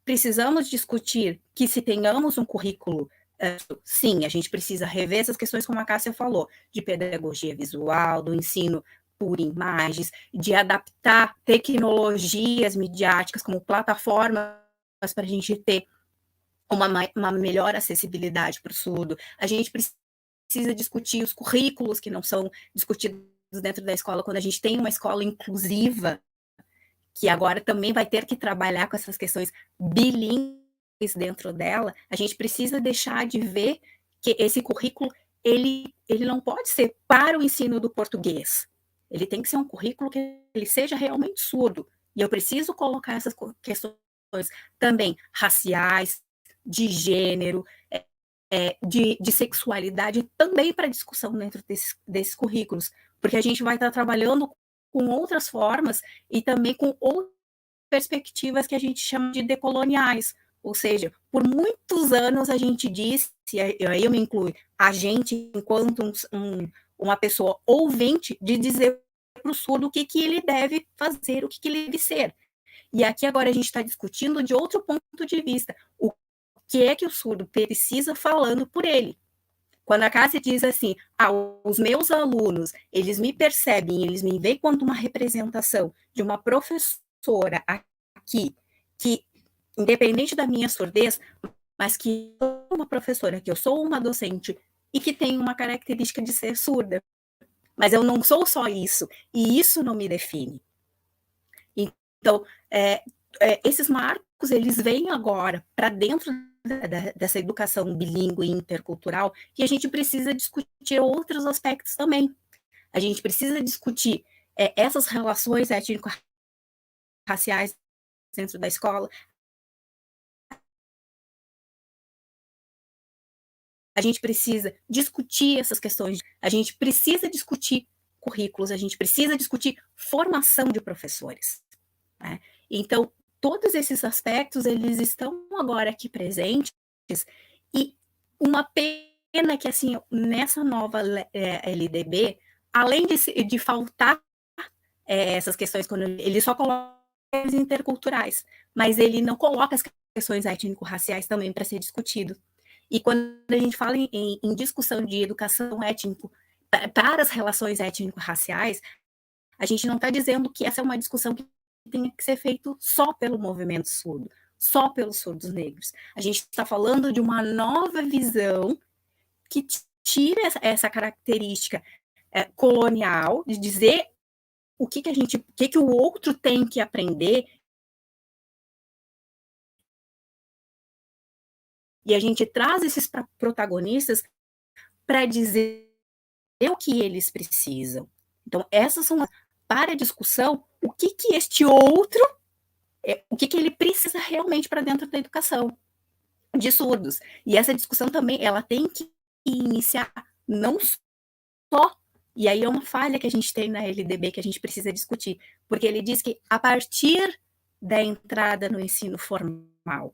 precisamos discutir que se tenhamos um currículo, sim, a gente precisa rever essas questões, como a Cássia falou, de pedagogia visual, do ensino por imagens, de adaptar tecnologias midiáticas como plataformas para a gente ter uma melhor acessibilidade para o surdo. A gente precisa discutir os currículos que não são discutidos dentro da escola, quando a gente tem uma escola inclusiva, que agora também vai ter que trabalhar com essas questões bilíngues dentro dela, a gente precisa deixar de ver que esse currículo ele não pode ser para o ensino do português. Ele tem que ser um currículo que ele seja realmente surdo. E eu preciso colocar essas questões também raciais, de gênero, de sexualidade, também para discussão dentro desses currículos. Porque a gente vai estar trabalhando com outras formas e também com outras perspectivas que a gente chama de decoloniais. Ou seja, por muitos anos a gente disse, e aí eu me incluo, a gente, enquanto uma pessoa ouvinte, de dizer para o surdo o que ele deve fazer, o que ele deve ser. E aqui agora a gente está discutindo de outro ponto de vista, o que é que o surdo precisa falando por ele. Quando a Cássia diz assim, os meus alunos, eles me percebem, eles me veem quanto uma representação de uma professora aqui, que, independente da minha surdez, mas que eu sou uma professora, que eu sou uma docente e que tem uma característica de ser surda. Mas eu não sou só isso, e isso não me define. Então, esses marcos, eles vêm agora para dentro dessa educação bilíngue e intercultural, e a gente precisa discutir outros aspectos também. A gente precisa discutir essas relações étnico-raciais dentro da escola. A gente precisa discutir essas questões, a gente precisa discutir currículos, a gente precisa discutir formação de professores. Né? Então, todos esses aspectos, eles estão agora aqui presentes, e uma pena que, assim, nessa nova LDB, além de faltar essas questões, quando ele só coloca as interculturais, mas ele não coloca as questões étnico-raciais também para ser discutido. E quando a gente fala em discussão de educação étnico para as relações étnico-raciais, a gente não está dizendo que essa é uma discussão que tem que ser feito só pelo movimento surdo, só pelos surdos negros. A gente está falando de uma nova visão que tira essa característica colonial, de dizer o que o outro tem que aprender, E a gente traz esses protagonistas para dizer o que eles precisam. Então, essas são para a discussão, o que este outro, o que ele precisa realmente para dentro da educação de surdos. E essa discussão também, ela tem que iniciar não só, e aí é uma falha que a gente tem na LDB que a gente precisa discutir, porque ele diz que a partir da entrada no ensino formal,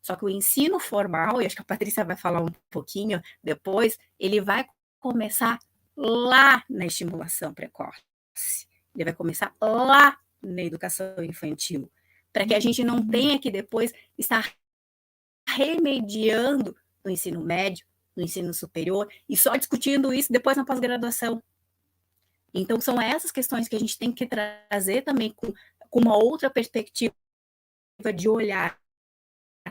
só que o ensino formal, e acho que a Patrícia vai falar um pouquinho depois, ele vai começar lá na estimulação precoce. Ele vai começar lá na educação infantil, para que a gente não tenha que depois estar remediando no ensino médio, no ensino superior, e só discutindo isso depois na pós-graduação. Então, são essas questões que a gente tem que trazer também com uma outra perspectiva de olhar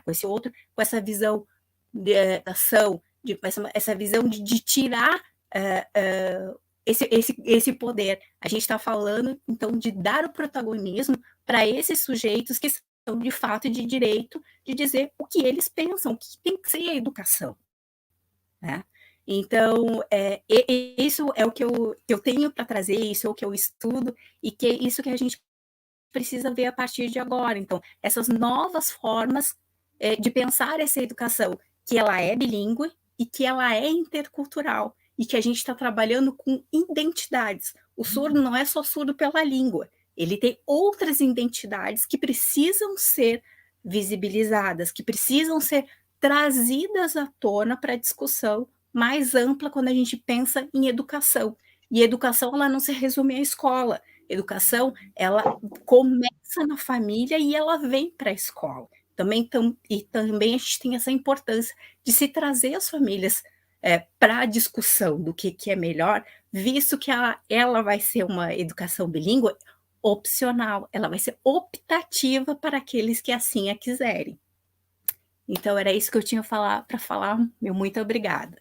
com esse outro, com essa visão de ação, essa visão de tirar esse poder. A gente está falando, então, de dar o protagonismo para esses sujeitos que são, de fato, de direito de dizer o que eles pensam, o que tem que ser a educação. Né? Então, isso é o que eu tenho para trazer, isso é o que eu estudo, e que é isso que a gente precisa ver a partir de agora. Então, essas novas formas de pensar essa educação, que ela é bilíngue e que ela é intercultural, e que a gente está trabalhando com identidades. O surdo não é só surdo pela língua, ele tem outras identidades que precisam ser visibilizadas, que precisam ser trazidas à tona para a discussão mais ampla quando a gente pensa em educação. E educação, ela não se resume à escola. Educação, ela começa na família e ela vem para a escola. E também a gente tem essa importância de se trazer as famílias para a discussão do que é melhor, visto que ela vai ser uma educação bilíngue opcional, ela vai ser optativa para aqueles que assim a quiserem. Então, era isso que eu tinha para falar. Meu muito obrigada.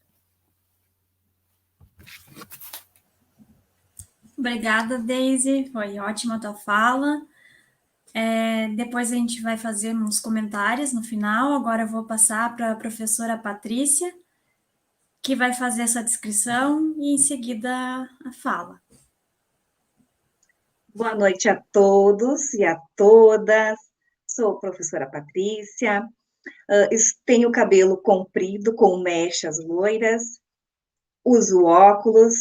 Obrigada, Daisy. Foi ótima a tua fala. Depois a gente vai fazer uns comentários no final. Agora eu vou passar para a professora Patrícia, que vai fazer essa descrição e em seguida a fala. Boa noite a todos e a todas. Sou a professora Patrícia. Tenho cabelo comprido com mechas loiras. Uso óculos.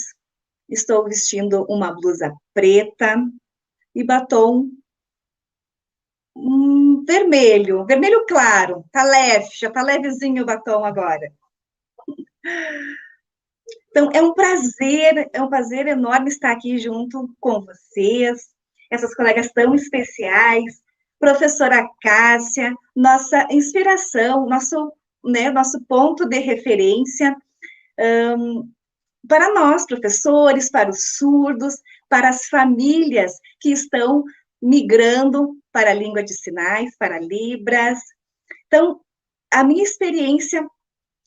Estou vestindo uma blusa preta e batom vermelho claro. Tá leve, já tá levezinho o batom agora. Então, é um prazer enorme estar aqui junto com vocês, essas colegas tão especiais, professora Cássia, nossa inspiração, nosso ponto de referência para nós, professores, para os surdos, para as famílias que estão migrando para a língua de sinais, para Libras. Então, a minha experiência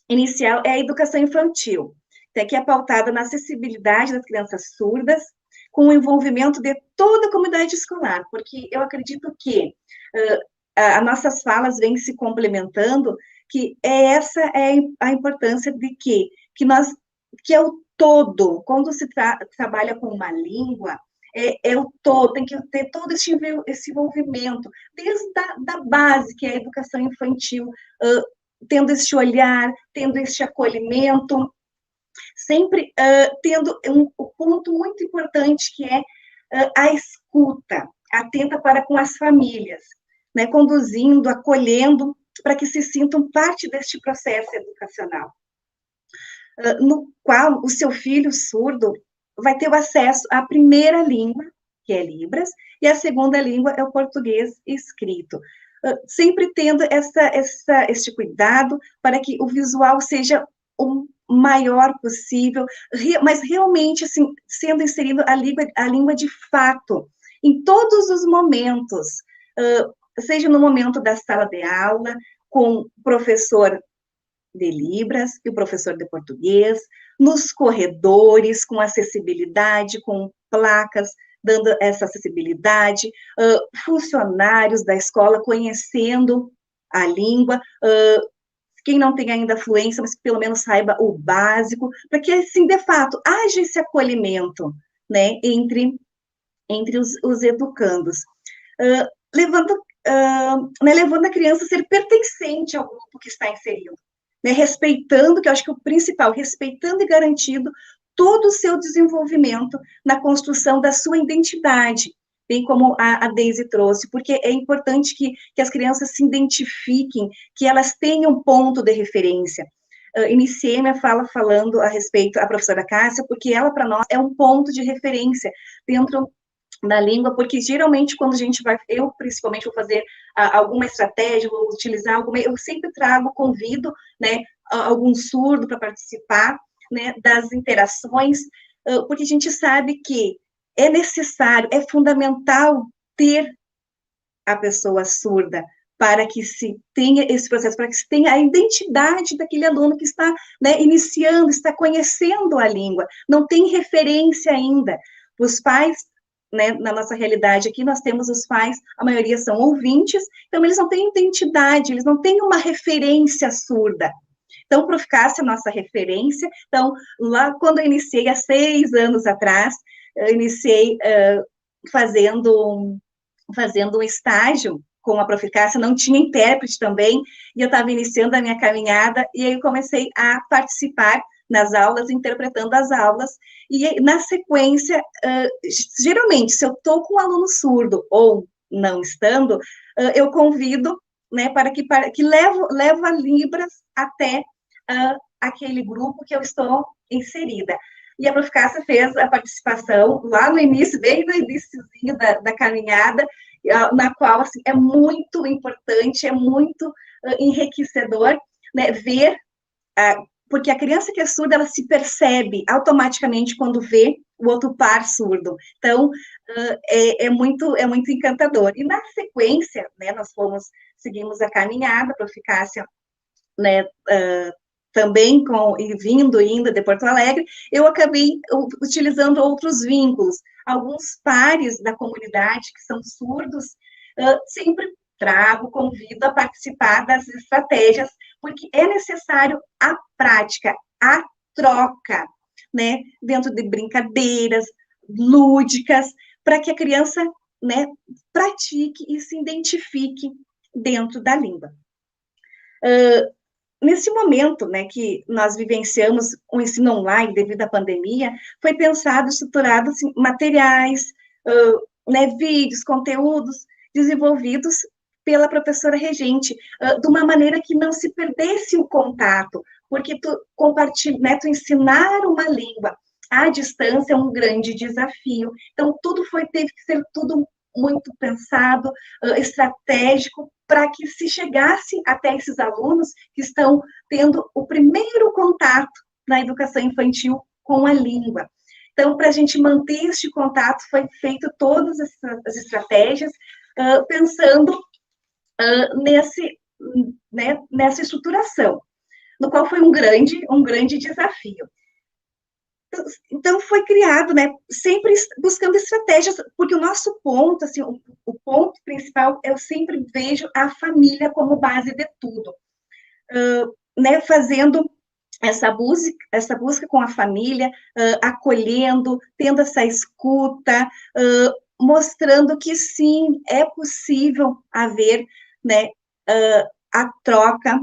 inicial é a educação infantil, que é pautada na acessibilidade das crianças surdas, com o envolvimento de toda a comunidade escolar, porque eu acredito que as nossas falas vêm se complementando, que essa é a importância de que é o todo, quando se trabalha com uma língua, é o todo, tem que ter todo esse envolvimento, desde da base, que é a educação infantil, tendo este olhar, tendo este acolhimento, sempre tendo um ponto muito importante, que é a escuta atenta para com as famílias, né, conduzindo, acolhendo, para que se sintam parte deste processo educacional, no qual o seu filho surdo vai ter o acesso à primeira língua, que é Libras, e a segunda língua é o português escrito, sempre tendo este cuidado para que o visual seja o maior possível, mas realmente, assim, sendo inserido a língua de fato, em todos os momentos, seja no momento da sala de aula, com o professor de Libras e o professor de português, nos corredores, com acessibilidade, com placas, dando essa acessibilidade, funcionários da escola conhecendo a língua, quem não tem ainda fluência, mas que pelo menos saiba o básico, para que, assim, de fato, haja esse acolhimento, né, entre os educandos. Levando a criança a ser pertencente ao grupo que está inserido, né, respeitando, que eu acho que é o principal, respeitando e garantindo todo o seu desenvolvimento na construção da sua identidade, bem como a Deise trouxe, porque é importante que as crianças se identifiquem, que elas tenham um ponto de referência. Iniciei minha fala falando a respeito à professora Cássia, porque ela, para nós, é um ponto de referência dentro da língua, porque geralmente quando a gente vai, eu principalmente vou fazer alguma estratégia, vou utilizar alguma, eu sempre convido, né, algum surdo para participar, né, das interações, porque a gente sabe que é necessário, é fundamental ter a pessoa surda para que se tenha esse processo, para que se tenha a identidade daquele aluno que está, né, iniciando, está conhecendo a língua, não tem referência ainda. Os pais, né, na nossa realidade aqui, nós temos os pais, a maioria são ouvintes, então eles não têm identidade, eles não têm uma referência surda. Então, o Proficácia é a nossa referência. Então, lá quando eu iniciei, há 6 anos atrás, eu iniciei fazendo um estágio com a Proficácia, não tinha intérprete também, e eu estava iniciando a minha caminhada, e aí eu comecei a participar nas aulas, interpretando as aulas, e na sequência, geralmente, se eu estou com um aluno surdo, ou não estando, eu convido, né, para que levo a Libras até aquele grupo que eu estou inserida. E a Proficácia fez a participação lá no início, bem no iníciozinho da caminhada, na qual, assim, é muito importante, é muito enriquecedor, né, ver, porque a criança que é surda, ela se percebe automaticamente quando vê o outro par surdo. Então, é muito encantador. E na sequência, né, seguimos a caminhada, a Proficácia, né, também indo de Porto Alegre, eu acabei utilizando outros vínculos. Alguns pares da comunidade que são surdos, sempre convido a participar das estratégias, porque é necessário a prática, a troca, né, dentro de brincadeiras lúdicas, para que a criança, né, pratique e se identifique dentro da língua. Nesse momento, né, que nós vivenciamos o ensino online devido à pandemia, foi pensado, estruturado, assim, materiais, né, vídeos, conteúdos desenvolvidos pela professora regente, de uma maneira que não se perdesse o contato, porque né, tu ensinar uma língua à distância é um grande desafio. Então, teve que ser tudo muito pensado, estratégico, para que se chegasse até esses alunos que estão tendo o primeiro contato na educação infantil com a língua. Então, para a gente manter este contato, foi feito todas as estratégias, pensando nessa estruturação, no qual foi um grande desafio. Então, foi criado, né, sempre buscando estratégias, porque o nosso ponto, assim, o ponto principal, eu sempre vejo a família como base de tudo. Né, fazendo essa busca com a família, acolhendo, tendo essa escuta, mostrando que, sim, é possível haver, né, a troca,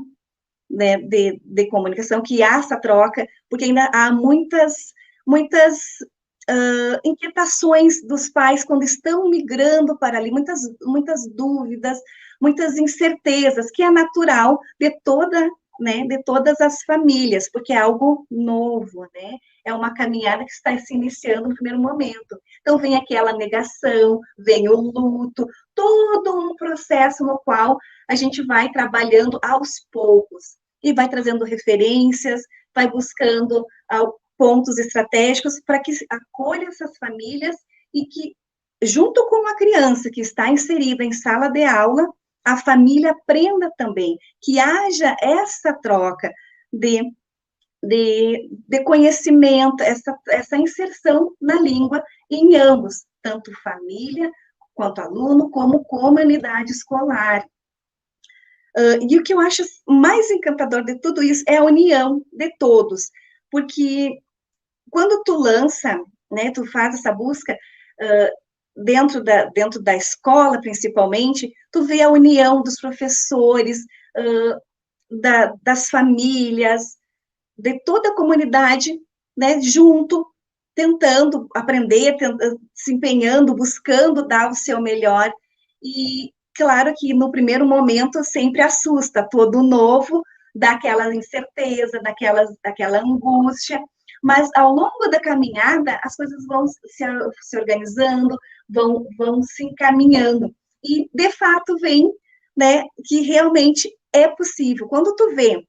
né, de comunicação, que há essa troca, porque ainda há muitas inquietações dos pais quando estão migrando para ali, muitas dúvidas, muitas incertezas, que é natural de todas as famílias, porque é algo novo, né? É uma caminhada que está se iniciando no primeiro momento. Então, vem aquela negação, vem o luto, todo um processo no qual a gente vai trabalhando aos poucos, e vai trazendo referências, vai buscando pontos estratégicos para que acolha essas famílias e que, junto com a criança que está inserida em sala de aula, a família aprenda também, que haja essa troca de conhecimento, essa inserção na língua em ambos, tanto família, quanto aluno, como comunidade escolar. E o que eu acho mais encantador de tudo isso é a união de todos, porque quando tu lança, né, tu faz essa busca dentro da escola, principalmente, tu vê a união dos professores, das famílias, de toda a comunidade, né, junto, tentando aprender, se empenhando, buscando dar o seu melhor. E claro que no primeiro momento sempre assusta, todo novo, dá aquela incerteza, daquela angústia, mas ao longo da caminhada as coisas vão se organizando, vão se encaminhando. E de fato vem, né, que realmente é possível. Quando tu vê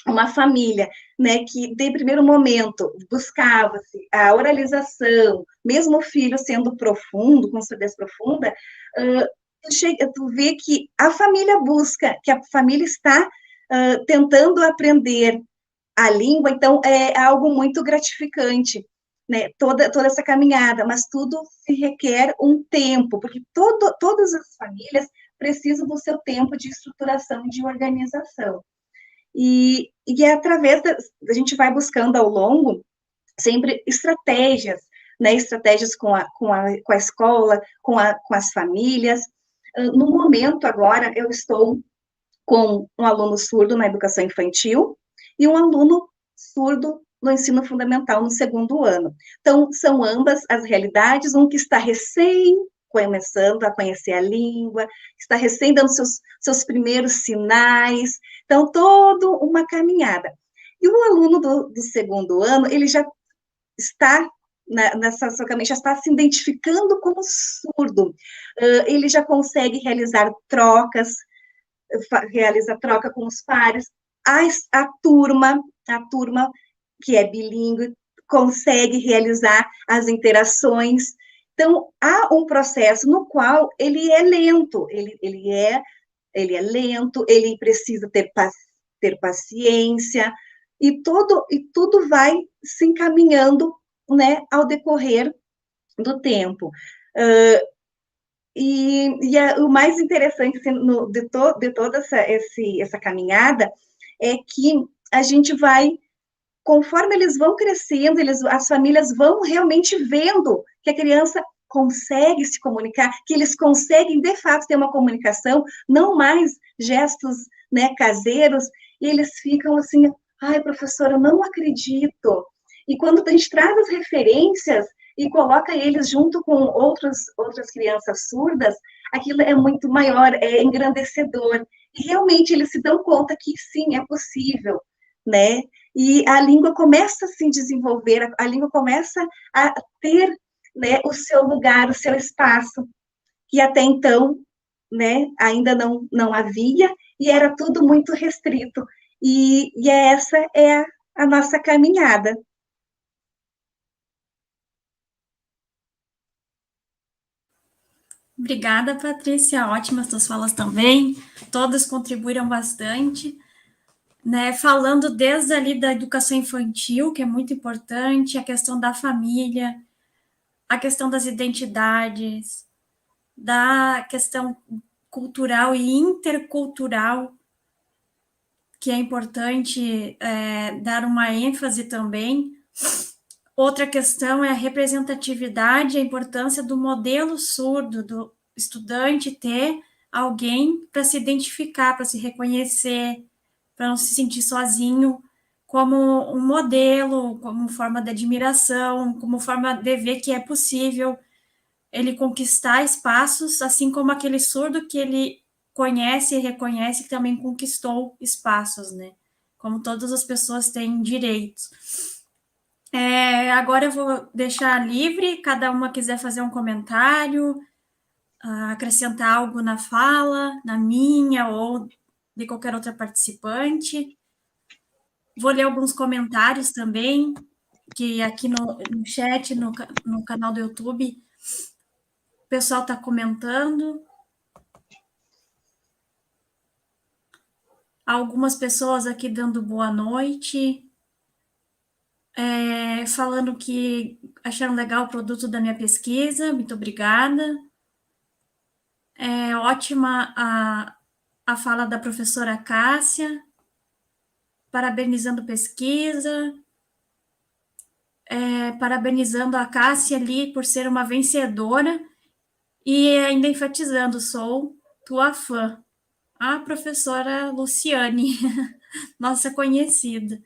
uma família, né, que de primeiro momento buscava-se a oralização, mesmo o filho sendo profundo, com surdez profunda, tu vê que a família busca, que a família está tentando aprender a língua, então é algo muito gratificante, né, toda essa caminhada, mas tudo se requer um tempo, porque todas as famílias precisam do seu tempo de estruturação e de organização. E é através a gente vai buscando ao longo sempre estratégias, né? Estratégias com a escola, com as famílias. No momento, agora, eu estou com um aluno surdo na educação infantil e um aluno surdo no ensino fundamental no segundo ano. Então, são ambas as realidades, um que está recém começando a conhecer a língua, está recém dando seus primeiros sinais, então, toda uma caminhada. E o aluno do segundo ano, ele já está nessa sua caminhada, já está se identificando como surdo, ele já consegue realizar trocas, realiza troca com os pares, a turma que é bilíngue, consegue realizar as interações. Então, há um processo no qual ele é lento, ele é lento, ele precisa ter paciência, e tudo vai se encaminhando, né, ao decorrer do tempo. O mais interessante assim, de toda essa caminhada é que a gente vai, conforme eles vão crescendo, as famílias vão realmente vendo que a criança consegue se comunicar, que eles conseguem, de fato, ter uma comunicação, não mais gestos, né, caseiros, e eles ficam assim, ai, professora, eu não acredito. E quando a gente traz as referências e coloca eles junto com outras crianças surdas, aquilo é muito maior, é engrandecedor. E realmente eles se dão conta que sim, é possível, né? E a língua começa a se desenvolver, a língua começa a ter, né, o seu lugar, o seu espaço, que até então, né, ainda não havia, e era tudo muito restrito. E essa é a nossa caminhada. Obrigada, Patrícia. Ótimas suas falas também. Todas contribuíram bastante, né? Falando desde ali da educação infantil, que é muito importante, a questão da família, a questão das identidades, da questão cultural e intercultural, que é importante dar uma ênfase também. Outra questão é a representatividade, a importância do modelo surdo, do estudante ter alguém para se identificar, para se reconhecer, para não se sentir sozinho, como um modelo, como forma de admiração, como forma de ver que é possível ele conquistar espaços, assim como aquele surdo que ele conhece e reconhece que também conquistou espaços, né? Como todas as pessoas têm direitos. Agora eu vou deixar livre, cada uma quiser fazer um comentário, acrescentar algo na fala, na minha ou de qualquer outra participante. Vou ler alguns comentários também, que aqui no chat, no canal do YouTube, o pessoal está comentando. Algumas pessoas aqui dando boa noite, falando que acharam legal o produto da minha pesquisa, muito obrigada. É ótima a fala da professora Cássia, parabenizando pesquisa, parabenizando a Cássia ali por ser uma vencedora e ainda enfatizando, sou tua fã, a professora Luciane, nossa conhecida.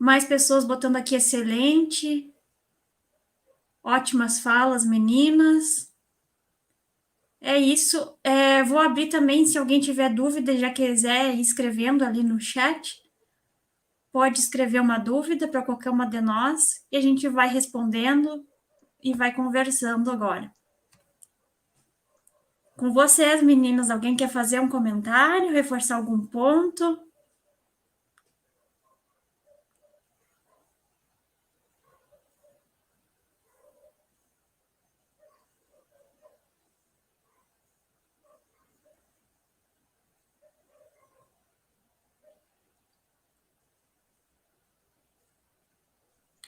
Mais pessoas botando aqui excelente, ótimas falas, meninas. É isso. Vou abrir também, se alguém tiver dúvida, já quiser ir escrevendo ali no chat, pode escrever uma dúvida para qualquer uma de nós e a gente vai respondendo e vai conversando agora. Com vocês, meninas, alguém quer fazer um comentário, reforçar algum ponto?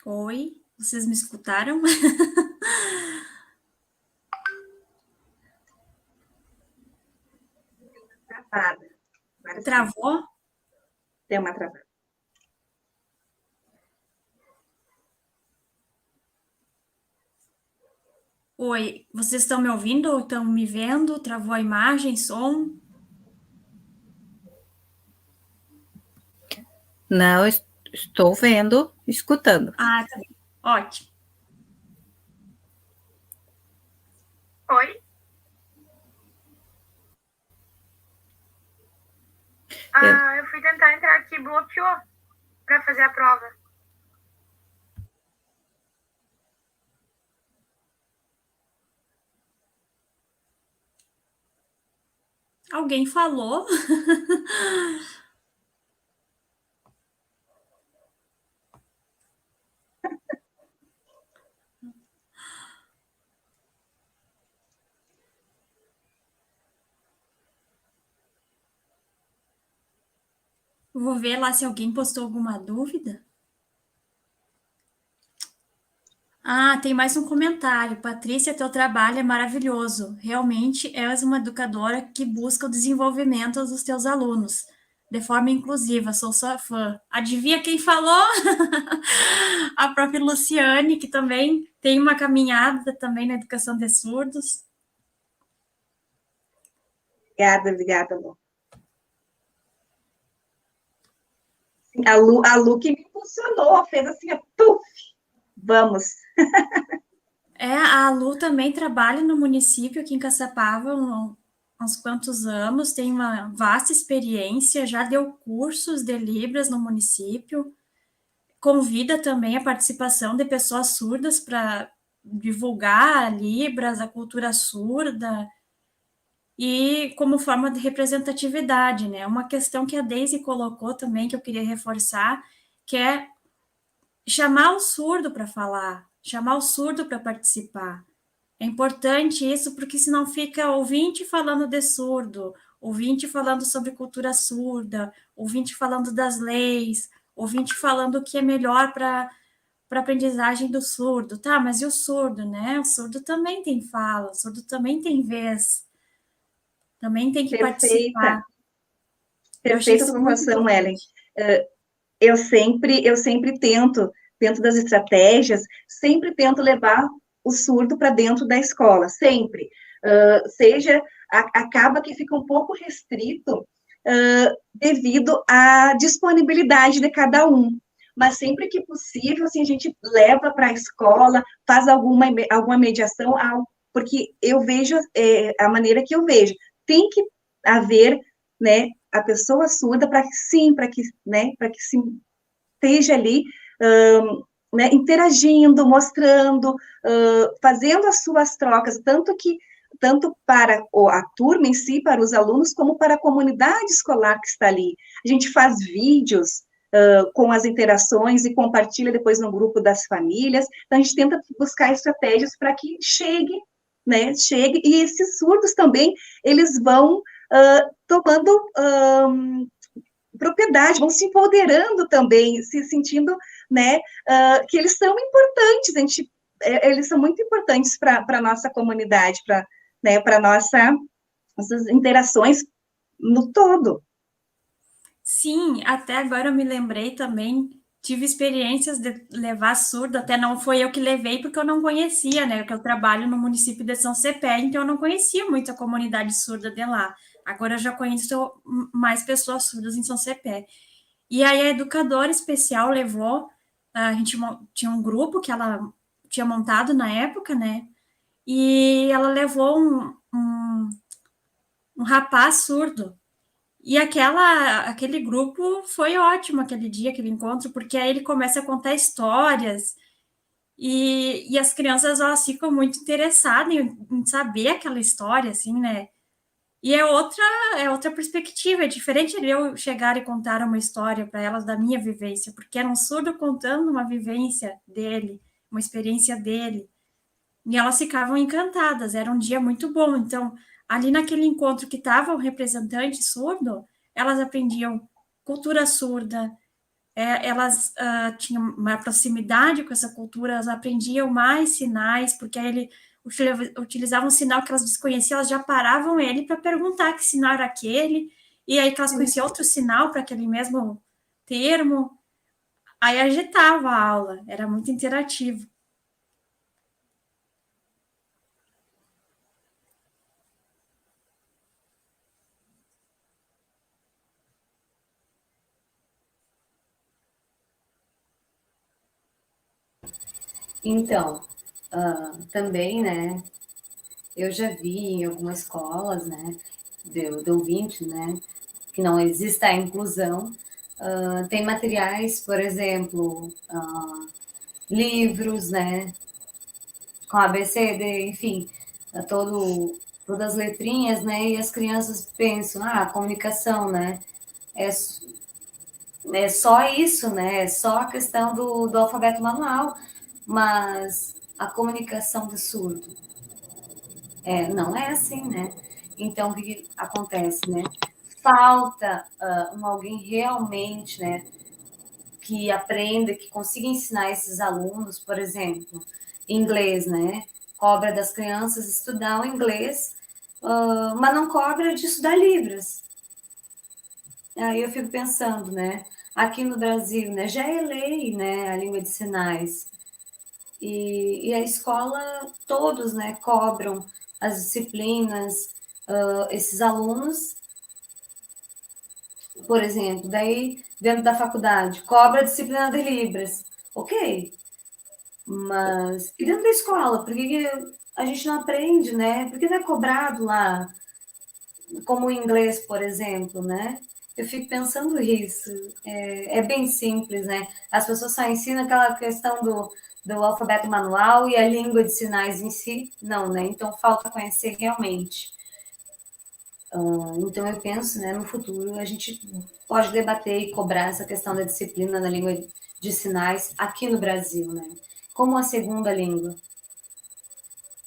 Oi, vocês me escutaram? Travada. Travou? Deu uma travada. Oi, vocês estão me ouvindo? Estão me vendo? Travou a imagem, som? Não, estou vendo, escutando. Ah, tá bem. Ótimo. Oi? Eu fui tentar entrar aqui e bloqueou para fazer a prova. Alguém falou? Vou ver lá se alguém postou alguma dúvida. Ah, tem mais um comentário. Patrícia, teu trabalho é maravilhoso. Realmente és uma educadora que busca o desenvolvimento dos teus alunos de forma inclusiva. Sou sua fã. Adivinha quem falou? A própria Luciane, que também tem uma caminhada também na educação de surdos. Obrigada, Lu. A Lu que me impulsionou, fez assim, puf, vamos. A Lu também trabalha no município aqui em Caçapava há uns quantos anos, tem uma vasta experiência, já deu cursos de Libras no município, convida também a participação de pessoas surdas para divulgar Libras, a cultura surda, e como forma de representatividade, né? Uma questão que a Deise colocou também, que eu queria reforçar, que é chamar o surdo para falar, chamar o surdo para participar. É importante isso, porque senão fica ouvinte falando de surdo, ouvinte falando sobre cultura surda, ouvinte falando das leis, ouvinte falando o que é melhor para a aprendizagem do surdo. Tá, mas e o surdo, né? O surdo também tem fala, o surdo também tem vez, também tem que participar. Perfeita informação, Ellen. Eu sempre tento, dentro das estratégias, sempre tento levar o surdo para dentro da escola, sempre. Acaba que fica um pouco restrito devido à disponibilidade de cada um. Mas sempre que possível, assim, a gente leva para a escola, faz alguma mediação, porque eu vejo a maneira que eu vejo. Tem que haver, né, a pessoa surda para que sim, para que se esteja ali, né, interagindo, mostrando, fazendo as suas trocas, tanto para a turma em si, para os alunos, como para a comunidade escolar que está ali. A gente faz vídeos com as interações e compartilha depois no grupo das famílias, então a gente tenta buscar estratégias para que chegue, né, e esses surdos também, eles vão tomando propriedade, vão se empoderando também, se sentindo né, que eles são importantes, eles são muito importantes para a nossa comunidade, para, né, para nossas interações no todo. Sim, até agora eu me lembrei também, tive experiências de levar surdo, até não foi eu que levei, porque eu não conhecia, né? Porque eu trabalho no município de São Cepé, então eu não conhecia muito a comunidade surda de lá. Agora eu já conheço mais pessoas surdas em São Cepé. E aí a educadora especial levou, a gente tinha um grupo que ela tinha montado na época, né? E ela levou um rapaz surdo. E aquele grupo foi ótimo aquele dia, aquele encontro, porque aí ele começa a contar histórias e as crianças elas ficam muito interessadas em saber aquela história, assim, né? E é outra perspectiva, é diferente de eu chegar e contar uma história para elas da minha vivência, porque era um surdo contando uma vivência dele, uma experiência dele. E elas ficavam encantadas, era um dia muito bom. Então, ali naquele encontro que estava o representante surdo, elas aprendiam cultura surda, elas tinham uma proximidade com essa cultura, elas aprendiam mais sinais, porque aí ele utilizava um sinal que elas desconheciam, elas já paravam ele para perguntar que sinal era aquele, e aí que elas conheciam outro sinal para aquele mesmo termo, aí agitava a aula, era muito interativo. Então, também, né, eu já vi em algumas escolas, né, de ouvinte, né, que não exista a inclusão, tem materiais, por exemplo, livros, né, com ABCD, enfim, todas as letrinhas, né, e as crianças pensam, a comunicação, né, é, é só isso, né, é só a questão do alfabeto manual, mas a comunicação do surdo, não é assim, né? Então, o que acontece, né? Falta alguém realmente, né, que aprenda, que consiga ensinar esses alunos, por exemplo, inglês, né? Cobra das crianças estudar o inglês, mas não cobra de estudar Libras. Aí eu fico pensando, né? Aqui no Brasil, né, já é lei, né, a língua de sinais. E a escola, todos, né, cobram as disciplinas, esses alunos, por exemplo, daí dentro da faculdade, cobra a disciplina de Libras, ok, mas e dentro da escola, por que a gente não aprende, né? Por que não é cobrado lá, como o inglês, por exemplo, né? Eu fico pensando isso, é bem simples, né? As pessoas só ensinam aquela questão do alfabeto manual e a língua de sinais em si, não, né? Então falta conhecer realmente. Então eu penso, né, no futuro a gente pode debater e cobrar essa questão da disciplina na língua de sinais aqui no Brasil, né? Como a segunda língua.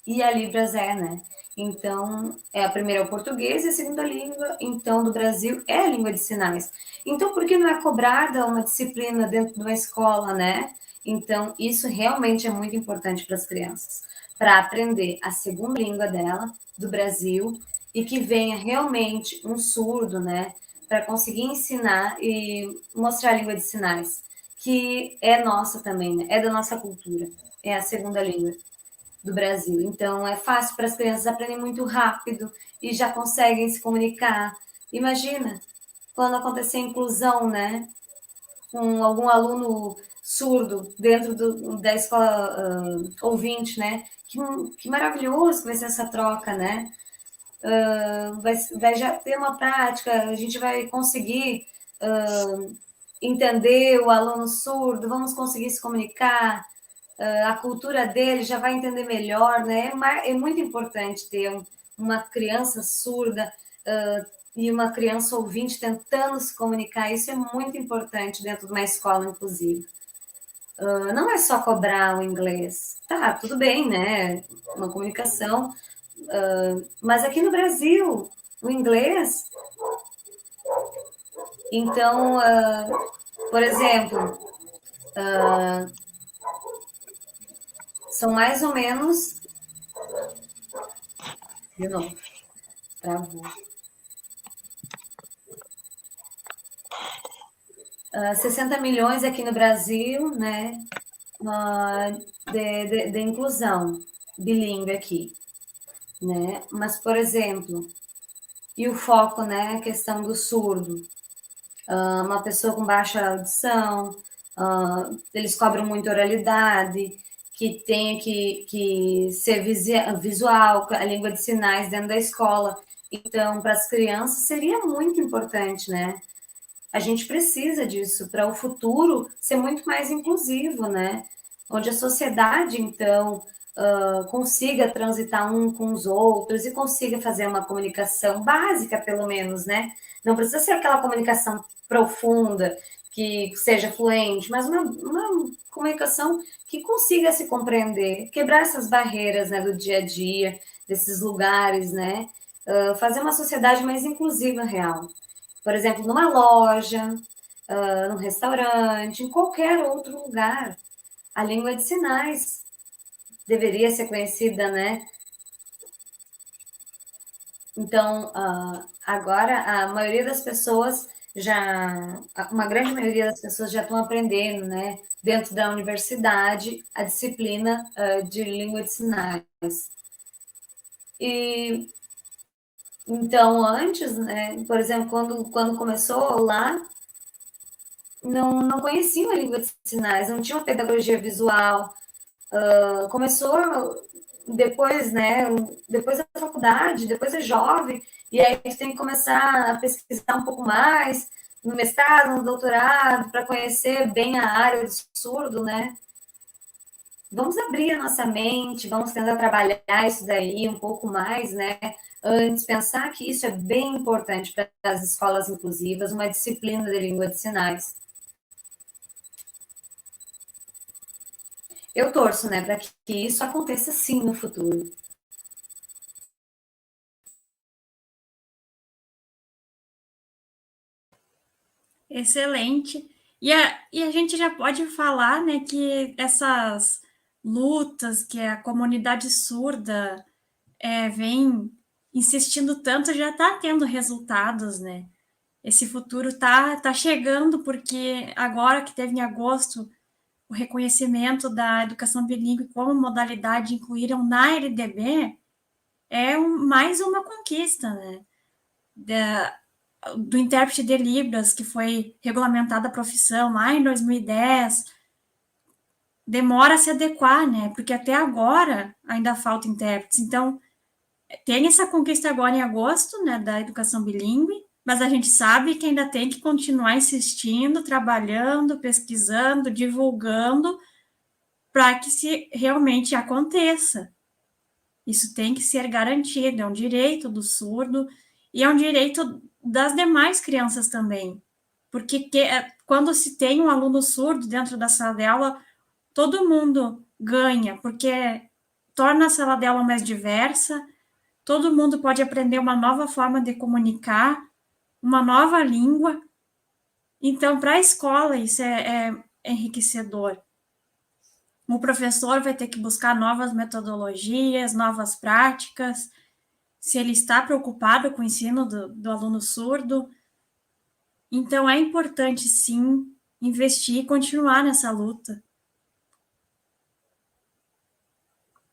E a Libras né? Então, a primeira é o português e a segunda língua, então, do Brasil é a língua de sinais. Então, por que não é cobrada uma disciplina dentro de uma escola, né? Então, isso realmente é muito importante para as crianças, para aprender a segunda língua dela, do Brasil, e que venha realmente um surdo, né? Para conseguir ensinar e mostrar a língua de sinais, que é nossa também, né? É da nossa cultura, é a segunda língua do Brasil. Então, é fácil para as crianças aprenderem muito rápido e já conseguem se comunicar. Imagina quando acontecer a inclusão, né? Com algum aluno surdo dentro da escola ouvinte, né? Que maravilhoso que vai ser essa troca, né? Vai já ter uma prática, a gente vai conseguir entender o aluno surdo, vamos conseguir se comunicar, a cultura dele já vai entender melhor, né? É muito importante ter uma criança surda e uma criança ouvinte tentando se comunicar. Isso é muito importante dentro de uma escola inclusiva. Não é só cobrar o inglês. Tá, tudo bem, né? Uma comunicação. Mas aqui no Brasil, o inglês... Então, por exemplo, São mais ou menos... De novo, travou. 60 milhões aqui no Brasil, né, de inclusão bilíngue aqui, né? Mas, por exemplo, e o foco, né, a questão do surdo, uma pessoa com baixa audição, eles cobram muito oralidade, que tenha que ser visual, a língua de sinais dentro da escola. Então, para as crianças seria muito importante, né? A gente precisa disso para o futuro ser muito mais inclusivo, né? Onde a sociedade, então, consiga transitar um com os outros e consiga fazer uma comunicação básica, pelo menos, né? Não precisa ser aquela comunicação profunda, que seja fluente, mas uma comunicação que consiga se compreender, quebrar essas barreiras, né, do dia a dia, desses lugares, né? Fazer uma sociedade mais inclusiva, real. Por exemplo, numa loja, num restaurante, em qualquer outro lugar. A língua de sinais deveria ser conhecida, né? Então, agora, a maioria das pessoas uma grande maioria das pessoas já estão aprendendo, né? Dentro da universidade, a disciplina de língua de sinais. E então, antes, né, por exemplo, quando começou lá, não conheciam a língua de sinais, não tinha uma pedagogia visual. Começou depois, né, depois da faculdade, depois é jovem, e aí a gente tem que começar a pesquisar um pouco mais, no mestrado, no doutorado, para conhecer bem a área do surdo, né? Vamos abrir a nossa mente, vamos tentar trabalhar isso daí um pouco mais, né? Antes, pensar que isso é bem importante para as escolas inclusivas, uma disciplina de língua de sinais. Eu torço, né, para que isso aconteça sim no futuro. Excelente. E a gente já pode falar, né, que essas lutas que a comunidade surda vem insistindo tanto já está tendo resultados, né? Esse futuro tá chegando, porque agora que teve em agosto o reconhecimento da educação bilíngue como modalidade incluíram na LDB, mais uma conquista, né? Do intérprete de Libras, que foi regulamentada a profissão lá em 2010, demora a se adequar, né? Porque até agora ainda falta intérpretes. Então, tem essa conquista agora em agosto, né, da educação bilíngue, mas a gente sabe que ainda tem que continuar insistindo, trabalhando, pesquisando, divulgando, para que se realmente aconteça. Isso tem que ser garantido, é um direito do surdo e é um direito das demais crianças também. Porque quando se tem um aluno surdo dentro da sala de aula, todo mundo ganha, porque torna a sala de aula mais diversa, todo mundo pode aprender uma nova forma de comunicar, uma nova língua. Então, para a escola, isso é enriquecedor. O professor vai ter que buscar novas metodologias, novas práticas, se ele está preocupado com o ensino do aluno surdo. Então, é importante, sim, investir e continuar nessa luta.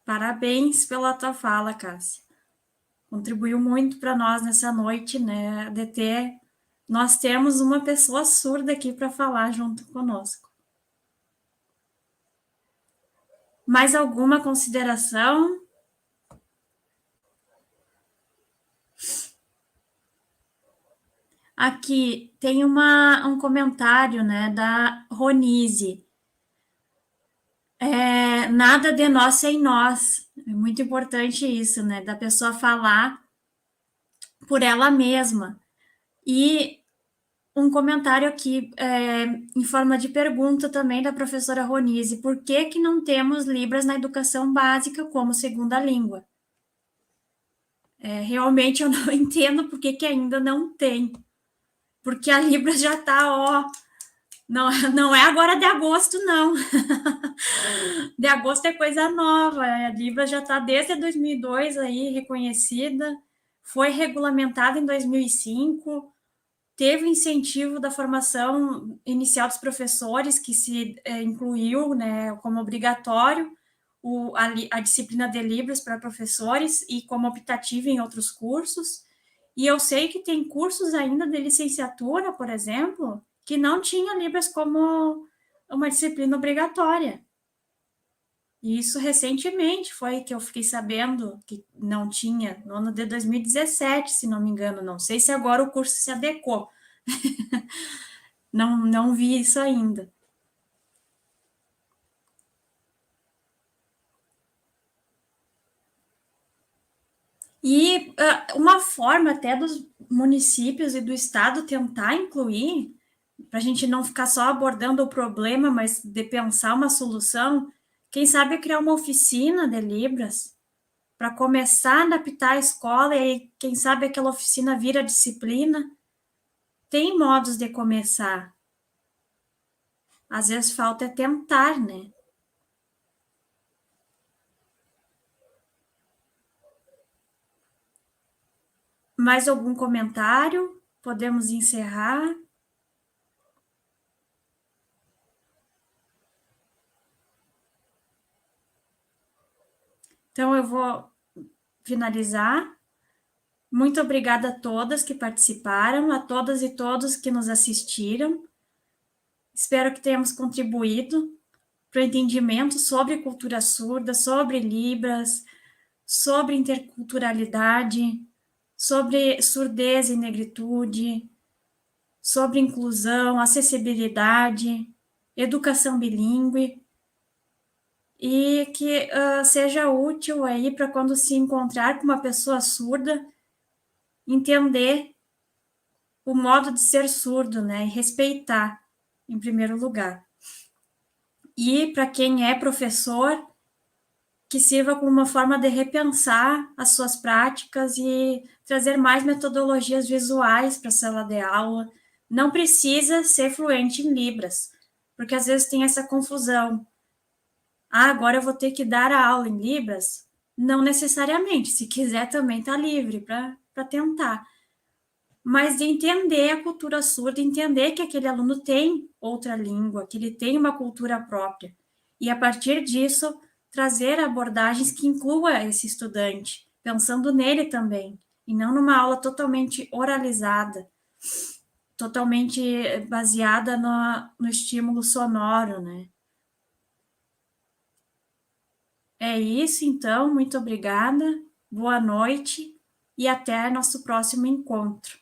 Parabéns pela tua fala, Cássia. Contribuiu muito para nós nessa noite, né, nós temos uma pessoa surda aqui para falar junto conosco. Mais alguma consideração? Aqui tem um comentário, né, da Ronise. Nada de nós sem nós. É muito importante isso, né, da pessoa falar por ela mesma. E um comentário aqui em forma de pergunta também da professora Ronise. Por que não temos Libras na educação básica como segunda língua? Realmente eu não entendo por que ainda não tem. Porque a Libras já está, Não, não é agora de agosto, não. De agosto é coisa nova. A Libras já está desde 2002 aí reconhecida, foi regulamentada em 2005, teve incentivo da formação inicial dos professores, que se incluiu, né, como obrigatório a disciplina de Libras para professores e como optativa em outros cursos. E eu sei que tem cursos ainda de licenciatura, por exemplo, que não tinha Libras como uma disciplina obrigatória. E isso recentemente foi que eu fiquei sabendo que não tinha, no ano de 2017, se não me engano. Não sei se agora o curso se adequou. Não vi isso ainda. E uma forma até dos municípios e do estado tentar incluir, para a gente não ficar só abordando o problema, mas de pensar uma solução, quem sabe criar uma oficina de Libras para começar a adaptar a escola e quem sabe aquela oficina vira disciplina. Tem modos de começar. Às vezes falta é tentar, né? Mais algum comentário? Podemos encerrar? Então, eu vou finalizar. Muito obrigada a todas que participaram, a todas e todos que nos assistiram. Espero que tenhamos contribuído para o entendimento sobre cultura surda, sobre Libras, sobre interculturalidade, sobre surdez e negritude, sobre inclusão, acessibilidade, educação bilíngue, e que seja útil aí para quando se encontrar com uma pessoa surda, entender o modo de ser surdo, né, e respeitar, em primeiro lugar. E para quem é professor, que sirva como uma forma de repensar as suas práticas e trazer mais metodologias visuais para a sala de aula. Não precisa ser fluente em Libras, porque às vezes tem essa confusão. Ah, agora eu vou ter que dar a aula em Libras? Não necessariamente, se quiser também está livre para tentar. Mas de entender a cultura surda, entender que aquele aluno tem outra língua, que ele tem uma cultura própria. E a partir disso, trazer abordagens que incluam esse estudante, pensando nele também, e não numa aula totalmente oralizada, totalmente baseada no estímulo sonoro, né? É isso, então, muito obrigada, boa noite e até nosso próximo encontro.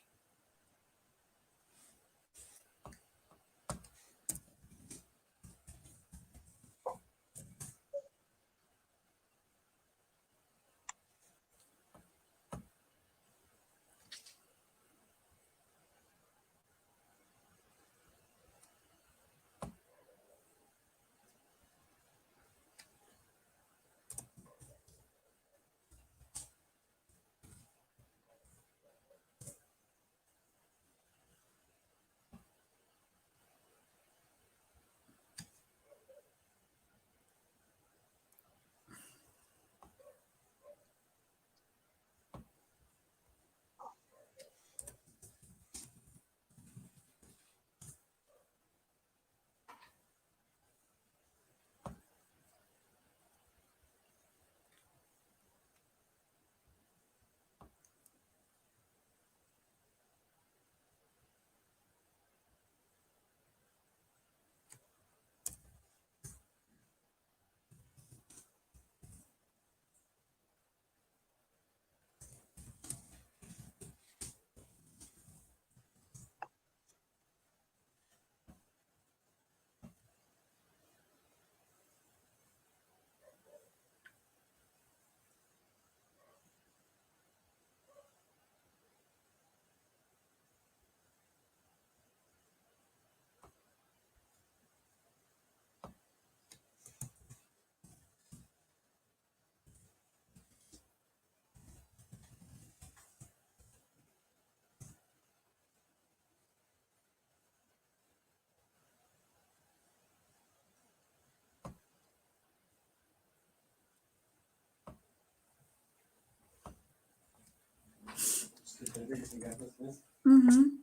Uhum.